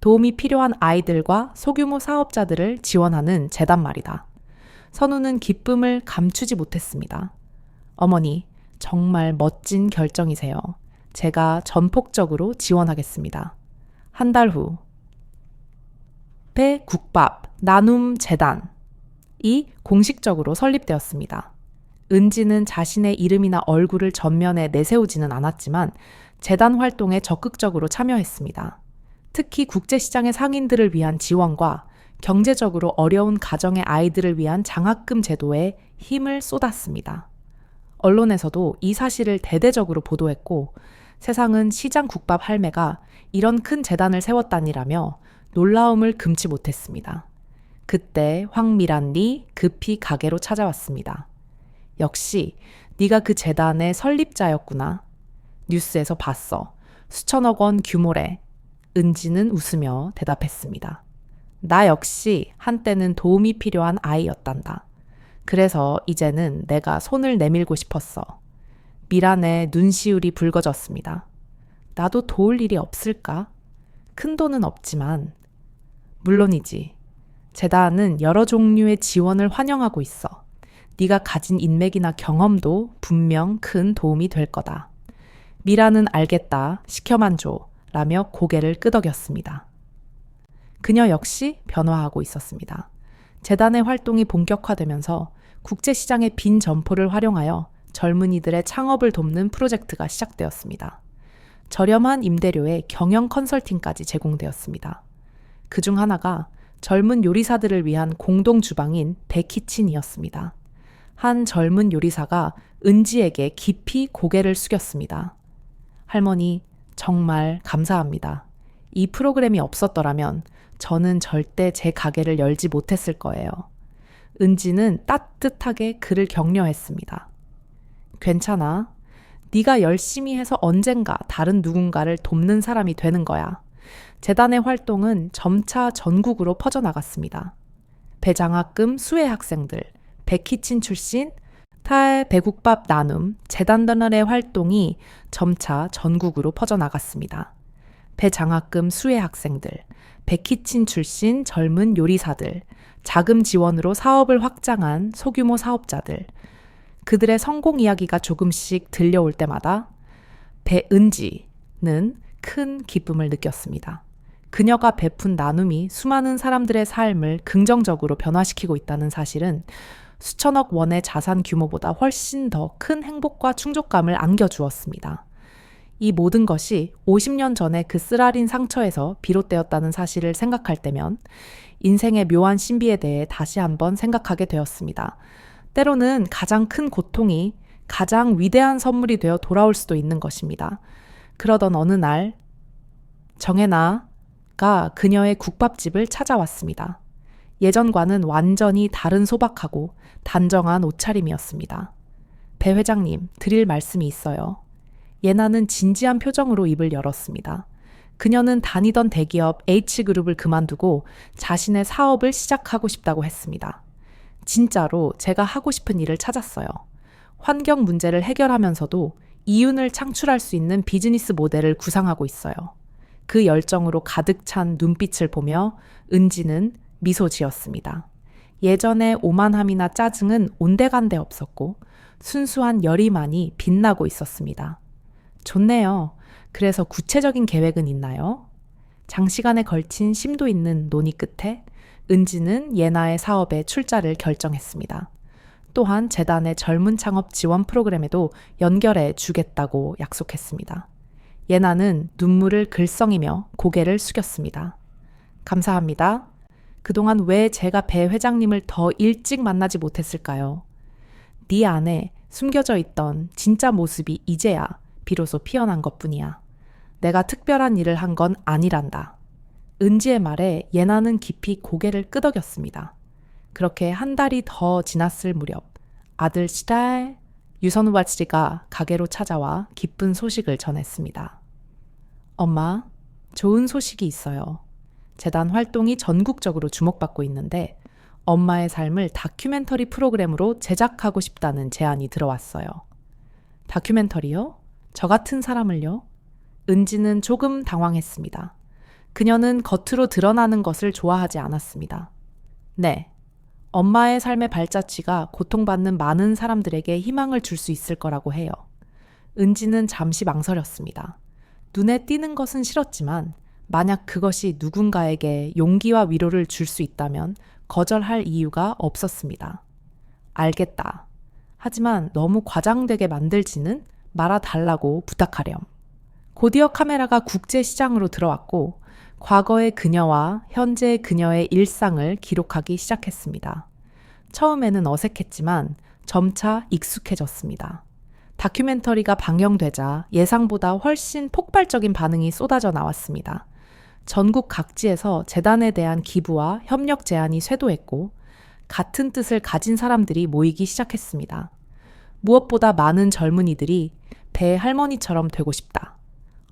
[SPEAKER 1] 도움이 필요한 아이들과 소규모 사업자들을 지원하는 재단 말이다. 선우는 기쁨을 감추지 못했습니다. 어머니, 정말 멋진 결정이세요. 제가 전폭적으로 지원하겠습니다. 한 달 후, 배 국밥 나눔 재단이 공식적으로 설립되었습니다. 은지는 자신의 이름이나 얼굴을 전면에 내세우지는 않았지만 재단 활동에 적극적으로 참여했습니다. 특히 국제시장의 상인들을 위한 지원과 경제적으로 어려운 가정의 아이들을 위한 장학금 제도에 힘을 쏟았습니다. 언론에서도 이 사실을 대대적으로 보도했고 세상은 시장 국밥 할매가 이런 큰 재단을 세웠다니라며 놀라움을 금치 못했습니다. 그때 황미란이 급히 가게로 찾아왔습니다. 역시 네가 그 재단의 설립자였구나. 뉴스에서 봤어. 수천억 원 규모래. 은지는 웃으며 대답했습니다. 나 역시 한때는 도움이 필요한 아이였단다. 그래서 이제는 내가 손을 내밀고 싶었어. 미란의 눈시울이 붉어졌습니다. 나도 도울 일이 없을까? 큰 돈은 없지만. 물론이지. 재단은 여러 종류의 지원을 환영하고 있어. 네가 가진 인맥이나 경험도 분명 큰 도움이 될 거다. 미라는 알겠다, 시켜만 줘 라며 고개를 끄덕였습니다. 그녀 역시 변화하고 있었습니다. 재단의 활동이 본격화되면서 국제시장의 빈 점포를 활용하여 젊은이들의 창업을 돕는 프로젝트가 시작되었습니다. 저렴한 임대료에 경영 컨설팅까지 제공되었습니다. 그중 하나가 젊은 요리사들을 위한 공동 주방인 베키친이었습니다. 한 젊은 요리사가 은지에게 깊이 고개를 숙였습니다. 할머니, 정말 감사합니다. 이 프로그램이 없었더라면 저는 절대 제 가게를 열지 못했을 거예요. 은지는 따뜻하게 그를 격려했습니다. 괜찮아. 네가 열심히 해서 언젠가 다른 누군가를 돕는 사람이 되는 거야. 재단의 활동은 점차 전국으로 퍼져나갔습니다. 배장학금 수혜 학생들, 백희친 출신 탈 배국밥 나눔 재단단의 활동이 점차 전국으로 퍼져나갔습니다. 배장학금 수혜 학생들, 백희친 출신 젊은 요리사들, 자금 지원으로 사업을 확장한 소규모 사업자들, 그들의 성공 이야기가 조금씩 들려올 때마다 배은지는 큰 기쁨을 느꼈습니다. 그녀가 베푼 나눔이 수많은 사람들의 삶을 긍정적으로 변화시키고 있다는 사실은 수천억 원의 자산 규모보다 훨씬 더 큰 행복과 충족감을 안겨주었습니다. 이 모든 것이 50년 전의 그 쓰라린 상처에서 비롯되었다는 사실을 생각할 때면 인생의 묘한 신비에 대해 다시 한번 생각하게 되었습니다. 때로는 가장 큰 고통이 가장 위대한 선물이 되어 돌아올 수도 있는 것입니다. 그러던 어느 날 정혜나가 그녀의 국밥집을 찾아왔습니다. 예전과는 완전히 다른 소박하고 단정한 옷차림이었습니다. 배 회장님, 드릴 말씀이 있어요. 예나는 진지한 표정으로 입을 열었습니다. 그녀는 다니던 대기업 H그룹을 그만두고 자신의 사업을 시작하고 싶다고 했습니다. 진짜로 제가 하고 싶은 일을 찾았어요. 환경 문제를 해결하면서도 이윤을 창출할 수 있는 비즈니스 모델을 구상하고 있어요. 그 열정으로 가득 찬 눈빛을 보며 은지는 미소 지었습니다. 예전의 오만함이나 짜증은 온데간데 없었고 순수한 열의만이 빛나고 있었습니다. 좋네요. 그래서 구체적인 계획은 있나요? 장시간에 걸친 심도 있는 논의 끝에 은지는 예나의 사업에 출자를 결정했습니다. 또한 재단의 젊은 창업 지원 프로그램에도 연결해 주겠다고 약속했습니다. 예나는 눈물을 글썽이며 고개를 숙였습니다. 감사합니다. 그동안 왜 제가 배 회장님을 더 일찍 만나지 못했을까요? 네 안에 숨겨져 있던 진짜 모습이 이제야 비로소 피어난 것뿐이야. 내가 특별한 일을 한 건 아니란다. 은지의 말에 예나는 깊이 고개를 끄덕였습니다. 그렇게 한 달이 더 지났을 무렵 아들 시달 유선우발 씨가 가게로 찾아와 기쁜 소식을 전했습니다. 엄마, 좋은 소식이 있어요. 재단 활동이 전국적으로 주목받고 있는데 엄마의 삶을 다큐멘터리 프로그램으로 제작하고 싶다는 제안이 들어왔어요. 다큐멘터리요? 저 같은 사람을요? 은지는 조금 당황했습니다. 그녀는 겉으로 드러나는 것을 좋아하지 않았습니다. 네, 엄마의 삶의 발자취가 고통받는 많은 사람들에게 희망을 줄 수 있을 거라고 해요. 은지는 잠시 망설였습니다. 눈에 띄는 것은 싫었지만 만약 그것이 누군가에게 용기와 위로를 줄 수 있다면 거절할 이유가 없었습니다. 알겠다. 하지만 너무 과장되게 만들지는 말아달라고 부탁하렴. 곧이어 카메라가 국제시장으로 들어왔고 과거의 그녀와 현재의 그녀의 일상을 기록하기 시작했습니다. 처음에는 어색했지만 점차 익숙해졌습니다. 다큐멘터리가 방영되자 예상보다 훨씬 폭발적인 반응이 쏟아져 나왔습니다. 전국 각지에서 재단에 대한 기부와 협력 제안이 쇄도했고 같은 뜻을 가진 사람들이 모이기 시작했습니다. 무엇보다 많은 젊은이들이 배 할머니처럼 되고 싶다.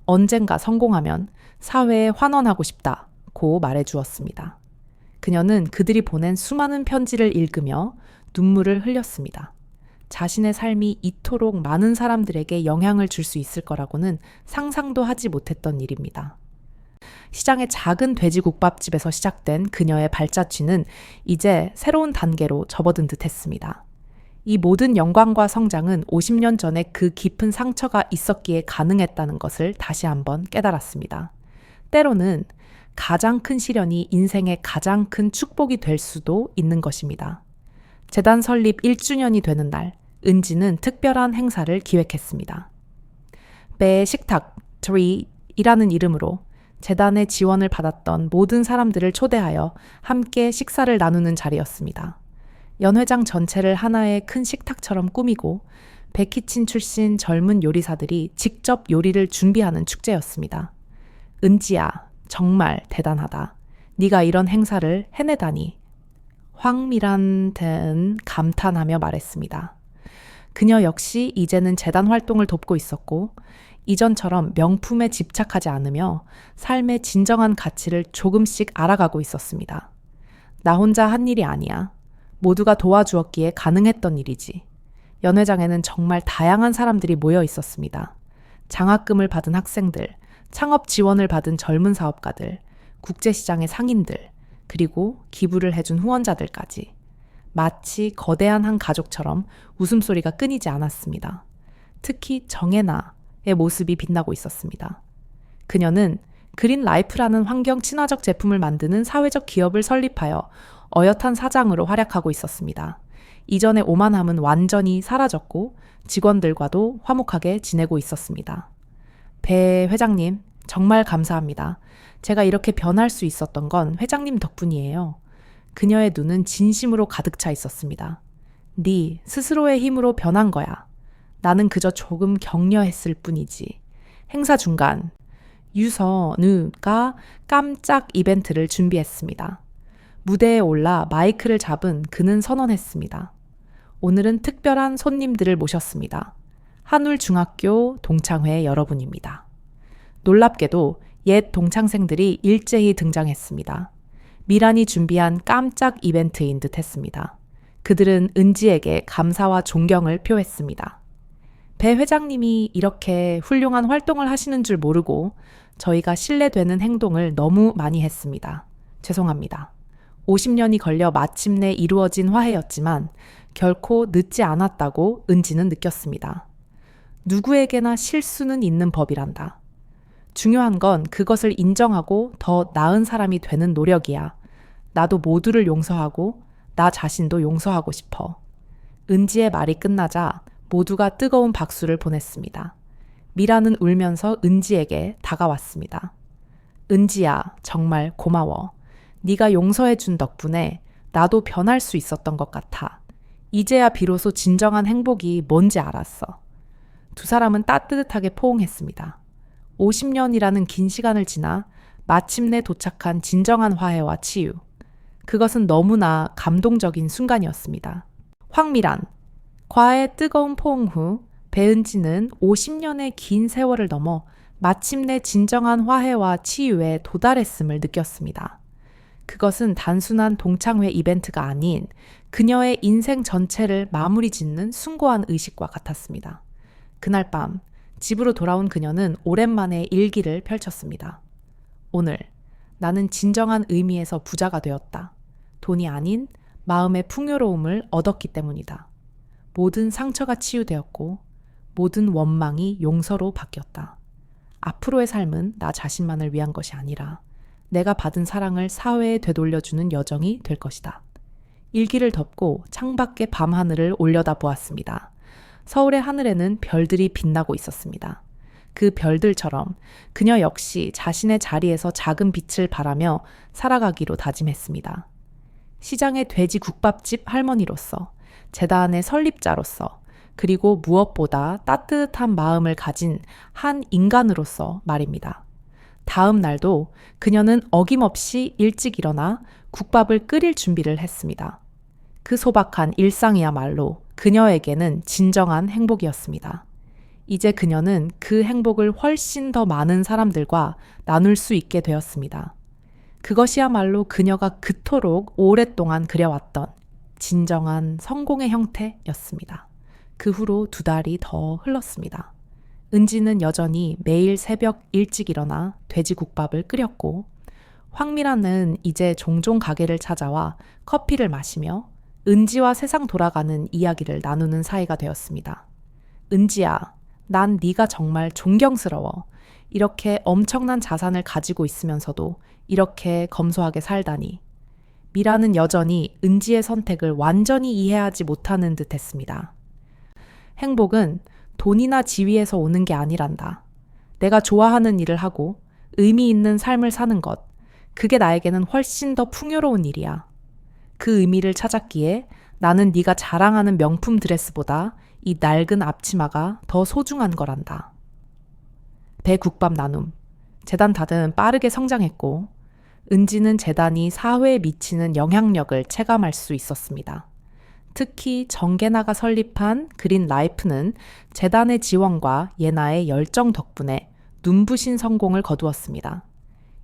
[SPEAKER 1] 언젠가 성공하면 사회에 환원하고 싶다고 말해주었습니다. 그녀는 그들이 보낸 수많은 편지를 읽으며 눈물을 흘렸습니다. 자신의 삶이 이토록 많은 사람들에게 영향을 줄 수 있을 거라고는 상상도 하지 못했던 일입니다. 시장의 작은 돼지국밥집에서 시작된 그녀의 발자취는 이제 새로운 단계로 접어든 듯 했습니다. 이 모든 영광과 성장은 50년 전에 그 깊은 상처가 있었기에 가능했다는 것을 다시 한번 깨달았습니다. 때로는 가장 큰 시련이 인생의 가장 큰 축복이 될 수도 있는 것입니다. 재단 설립 1주년이 되는 날, 은지는 특별한 행사를 기획했습니다. 배 식탁 트리이라는 이름으로 재단의 지원을 받았던 모든 사람들을 초대하여 함께 식사를 나누는 자리였습니다. 연회장 전체를 하나의 큰 식탁처럼 꾸미고 백키친 출신 젊은 요리사들이 직접 요리를 준비하는 축제였습니다. 은지야, 정말 대단하다. 네가 이런 행사를 해내다니. 황미란은 감탄하며 말했습니다. 그녀 역시 이제는 재단 활동을 돕고 있었고 이전처럼 명품에 집착하지 않으며 삶의 진정한 가치를 조금씩 알아가고 있었습니다. 나 혼자 한 일이 아니야. 모두가 도와주었기에 가능했던 일이지. 연회장에는 정말 다양한 사람들이 모여 있었습니다. 장학금을 받은 학생들, 창업 지원을 받은 젊은 사업가들, 국제시장의 상인들, 그리고 기부를 해준 후원자들까지. 마치 거대한 한 가족처럼 웃음소리가 끊이지 않았습니다. 특히 정혜나의 모습이 빛나고 있었습니다. 그녀는 그린 라이프라는 환경 친화적 제품을 만드는 사회적 기업을 설립하여 어엿한 사장으로 활약하고 있었습니다. 이전의 오만함은 완전히 사라졌고 직원들과도 화목하게 지내고 있었습니다. 배 회장님, 정말 감사합니다. 제가 이렇게 변할 수 있었던 건 회장님 덕분이에요. 그녀의 눈은 진심으로 가득 차 있었습니다. 네 스스로의 힘으로 변한 거야. 나는 그저 조금 격려했을 뿐이지. 행사 중간, 유선우가 깜짝 이벤트를 준비했습니다. 무대에 올라 마이크를 잡은 그는 선언했습니다. 오늘은 특별한 손님들을 모셨습니다. 한울중학교 동창회 여러분입니다. 놀랍게도 옛 동창생들이 일제히 등장했습니다. 미란이 준비한 깜짝 이벤트인 듯 했습니다. 그들은 은지에게 감사와 존경을 표했습니다. 배 회장님이 이렇게 훌륭한 활동을 하시는 줄 모르고 저희가 신뢰되는 행동을 너무 많이 했습니다. 죄송합니다. 50년이 걸려 마침내 이루어진 화해였지만 결코 늦지 않았다고 은지는 느꼈습니다. 누구에게나 실수는 있는 법이란다. 중요한 건 그것을 인정하고 더 나은 사람이 되는 노력이야. 나도 모두를 용서하고 나 자신도 용서하고 싶어. 은지의 말이 끝나자 모두가 뜨거운 박수를 보냈습니다. 미라는 울면서 은지에게 다가왔습니다. 은지야, 정말 고마워. 네가 용서해준 덕분에 나도 변할 수 있었던 것 같아. 이제야 비로소 진정한 행복이 뭔지 알았어. 두 사람은 따뜻하게 포옹했습니다. 50년이라는 긴 시간을 지나 마침내 도착한 진정한 화해와 치유. 그것은 너무나 감동적인 순간이었습니다. 황미란, 과의 뜨거운 포옹 후 배은지는 50년의 긴 세월을 넘어 마침내 진정한 화해와 치유에 도달했음을 느꼈습니다. 그것은 단순한 동창회 이벤트가 아닌 그녀의 인생 전체를 마무리 짓는 숭고한 의식과 같았습니다. 그날 밤 집으로 돌아온 그녀는 오랜만에 일기를 펼쳤습니다. 오늘 나는 진정한 의미에서 부자가 되었다. 돈이 아닌 마음의 풍요로움을 얻었기 때문이다. 모든 상처가 치유되었고 모든 원망이 용서로 바뀌었다. 앞으로의 삶은 나 자신만을 위한 것이 아니라 내가 받은 사랑을 사회에 되돌려주는 여정이 될 것이다. 일기를 덮고 창밖의 밤하늘을 올려다 보았습니다. 서울의 하늘에는 별들이 빛나고 있었습니다. 그 별들처럼 그녀 역시 자신의 자리에서 작은 빛을 발하며 살아가기로 다짐했습니다. 시장의 돼지 국밥집 할머니로서, 재단의 설립자로서, 그리고 무엇보다 따뜻한 마음을 가진 한 인간으로서 말입니다. 다음 날도 그녀는 어김없이 일찍 일어나 국밥을 끓일 준비를 했습니다. 그 소박한 일상이야말로 그녀에게는 진정한 행복이었습니다. 이제 그녀는 그 행복을 훨씬 더 많은 사람들과 나눌 수 있게 되었습니다. 그것이야말로 그녀가 그토록 오랫동안 그려왔던 진정한 성공의 형태였습니다. 그 후로 2달이 더 흘렀습니다. 은지는 여전히 매일 새벽 일찍 일어나 돼지국밥을 끓였고 황미라는 이제 종종 가게를 찾아와 커피를 마시며 은지와 세상 돌아가는 이야기를 나누는 사이가 되었습니다. 은지야, 난 네가 정말 존경스러워. 이렇게 엄청난 자산을 가지고 있으면서도 이렇게 검소하게 살다니. 미라는 여전히 은지의 선택을 완전히 이해하지 못하는 듯 했습니다. 행복은 돈이나 지위에서 오는 게 아니란다. 내가 좋아하는 일을 하고 의미 있는 삶을 사는 것, 그게 나에게는 훨씬 더 풍요로운 일이야. 그 의미를 찾았기에 나는 네가 자랑하는 명품 드레스보다 이 낡은 앞치마가 더 소중한 거란다. 배국밥 나눔. 재단 다들 빠르게 성장했고 은지는 재단이 사회에 미치는 영향력을 체감할 수 있었습니다. 특히 정계나가 설립한 그린 라이프는 재단의 지원과 예나의 열정 덕분에 눈부신 성공을 거두었습니다.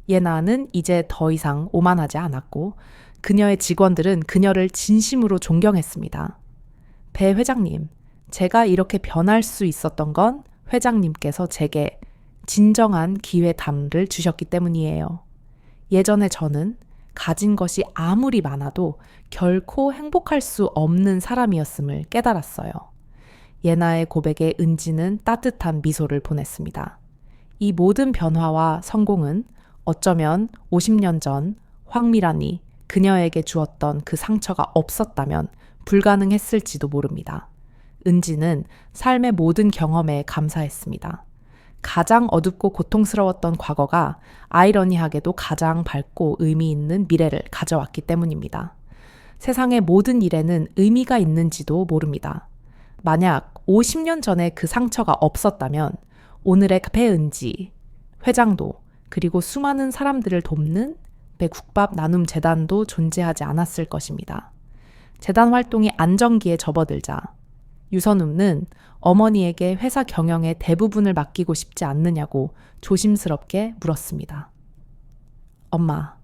[SPEAKER 1] 예나는 이제 더 이상 오만하지 않았고 그녀의 직원들은 그녀를 진심으로 존경했습니다. 배 회장님, 제가 이렇게 변할 수 있었던 건 회장님께서 제게 진정한 기회담을 주셨기 때문이에요. 예전에 저는 가진 것이 아무리 많아도 결코 행복할 수 없는 사람이었음을 깨달았어요. 예나의 고백에 은지는 따뜻한 미소를 보냈습니다. 이 모든 변화와 성공은 어쩌면 50년 전 황미란이 그녀에게 주었던 그 상처가 없었다면 불가능했을지도 모릅니다. 은지는 삶의 모든 경험에 감사했습니다. 가장 어둡고 고통스러웠던 과거가 아이러니하게도 가장 밝고 의미 있는 미래를 가져왔기 때문입니다. 세상의 모든 일에는 의미가 있는지도 모릅니다. 만약 50년 전에 그 상처가 없었다면 오늘의 배은지, 회장도 그리고 수많은 사람들을 돕는 배국밥 나눔 재단도 존재하지 않았을 것입니다. 재단 활동이 안정기에 접어들자 유선음은 어머니에게 회사 경영의 대부분을 맡기고 싶지 않느냐고 조심스럽게 물었습니다. 엄마,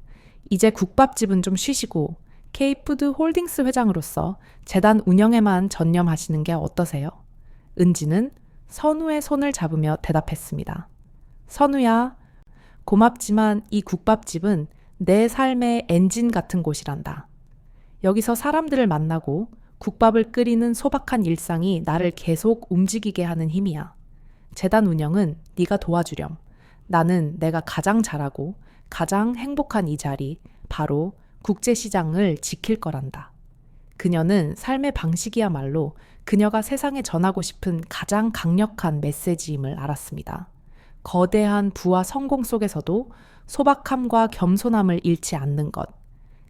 [SPEAKER 1] 이제 국밥집은 좀 쉬시고 K푸드 홀딩스 회장으로서 재단 운영에만 전념하시는 게 어떠세요? 은지는 선우의 손을 잡으며 대답했습니다. 선우야, 고맙지만 이 국밥집은 내 삶의 엔진 같은 곳이란다. 여기서 사람들을 만나고 국밥을 끓이는 소박한 일상이 나를 계속 움직이게 하는 힘이야. 재단 운영은 네가 도와주렴. 나는 내가 가장 잘하고 가장 행복한 이 자리, 바로 국제시장을 지킬 거란다. 그녀는 삶의 방식이야말로 그녀가 세상에 전하고 싶은 가장 강력한 메시지임을 알았습니다. 거대한 부와 성공 속에서도 소박함과 겸손함을 잃지 않는 것.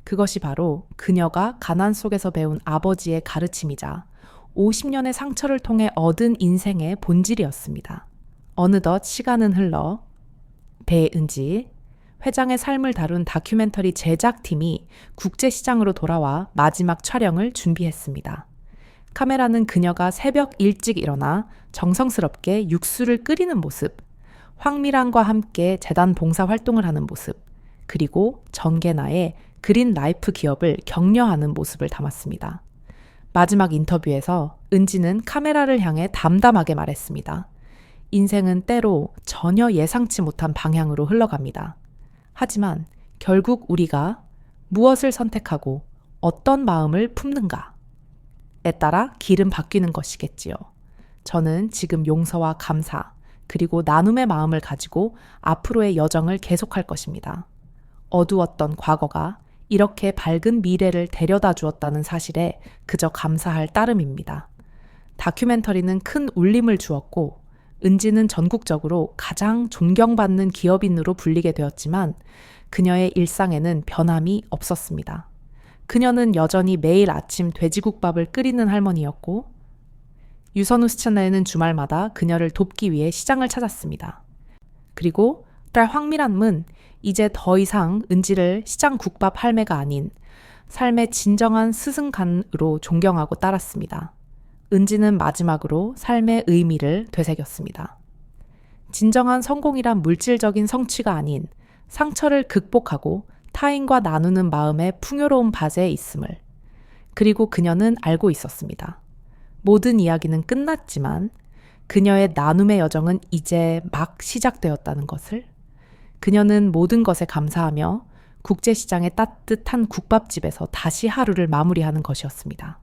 [SPEAKER 1] 그것이 바로 그녀가 가난 속에서 배운 아버지의 가르침이자 50년의 상처를 통해 얻은 인생의 본질이었습니다. 어느덧 시간은 흘러 배은지 회장의 삶을 다룬 다큐멘터리 제작팀이 국제시장으로 돌아와 마지막 촬영을 준비했습니다. 카메라는 그녀가 새벽 일찍 일어나 정성스럽게 육수를 끓이는 모습, 황미란과 함께 재단 봉사활동을 하는 모습, 그리고 정계나의 그린 라이프 기업을 격려하는 모습을 담았습니다. 마지막 인터뷰에서 은지는 카메라를 향해 담담하게 말했습니다. 인생은 때로 전혀 예상치 못한 방향으로 흘러갑니다. 하지만 결국 우리가 무엇을 선택하고 어떤 마음을 품는가에 따라 길은 바뀌는 것이겠지요. 저는 지금 용서와 감사, 그리고 나눔의 마음을 가지고 앞으로의 여정을 계속할 것입니다. 어두웠던 과거가 이렇게 밝은 미래를 데려다 주었다는 사실에 그저 감사할 따름입니다. 다큐멘터리는 큰 울림을 주었고 은지는 전국적으로 가장 존경받는 기업인으로 불리게 되었지만 그녀의 일상에는 변함이 없었습니다. 그녀는 여전히 매일 아침 돼지국밥을 끓이는 할머니였고 유선우 스채널에는 주말마다 그녀를 돕기 위해 시장을 찾았습니다. 그리고 딸 황미란은 이제 더 이상 은지를 시장 국밥 할매가 아닌 삶의 진정한 스승간으로 존경하고 따랐습니다. 은지는 마지막으로 삶의 의미를 되새겼습니다. 진정한 성공이란 물질적인 성취가 아닌 상처를 극복하고 타인과 나누는 마음의 풍요로운 밭에 있음을. 그리고 그녀는 알고 있었습니다. 모든 이야기는 끝났지만 그녀의 나눔의 여정은 이제 막 시작되었다는 것을. 그녀는 모든 것에 감사하며 국제시장의 따뜻한 국밥집에서 다시 하루를 마무리하는 것이었습니다.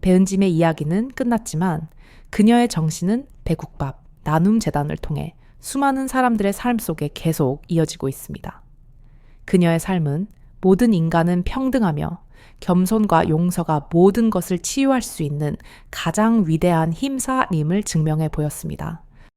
[SPEAKER 1] 배은짐의 이야기는 끝났지만 그녀의 정신은 배국밥, 나눔재단을 통해 수많은 사람들의 삶 속에 계속 이어지고 있습니다. 그녀의 삶은 모든 인간은 평등하며 겸손과 용서가 모든 것을 치유할 수 있는 가장 위대한 힘사임을 증명해 보였습니다.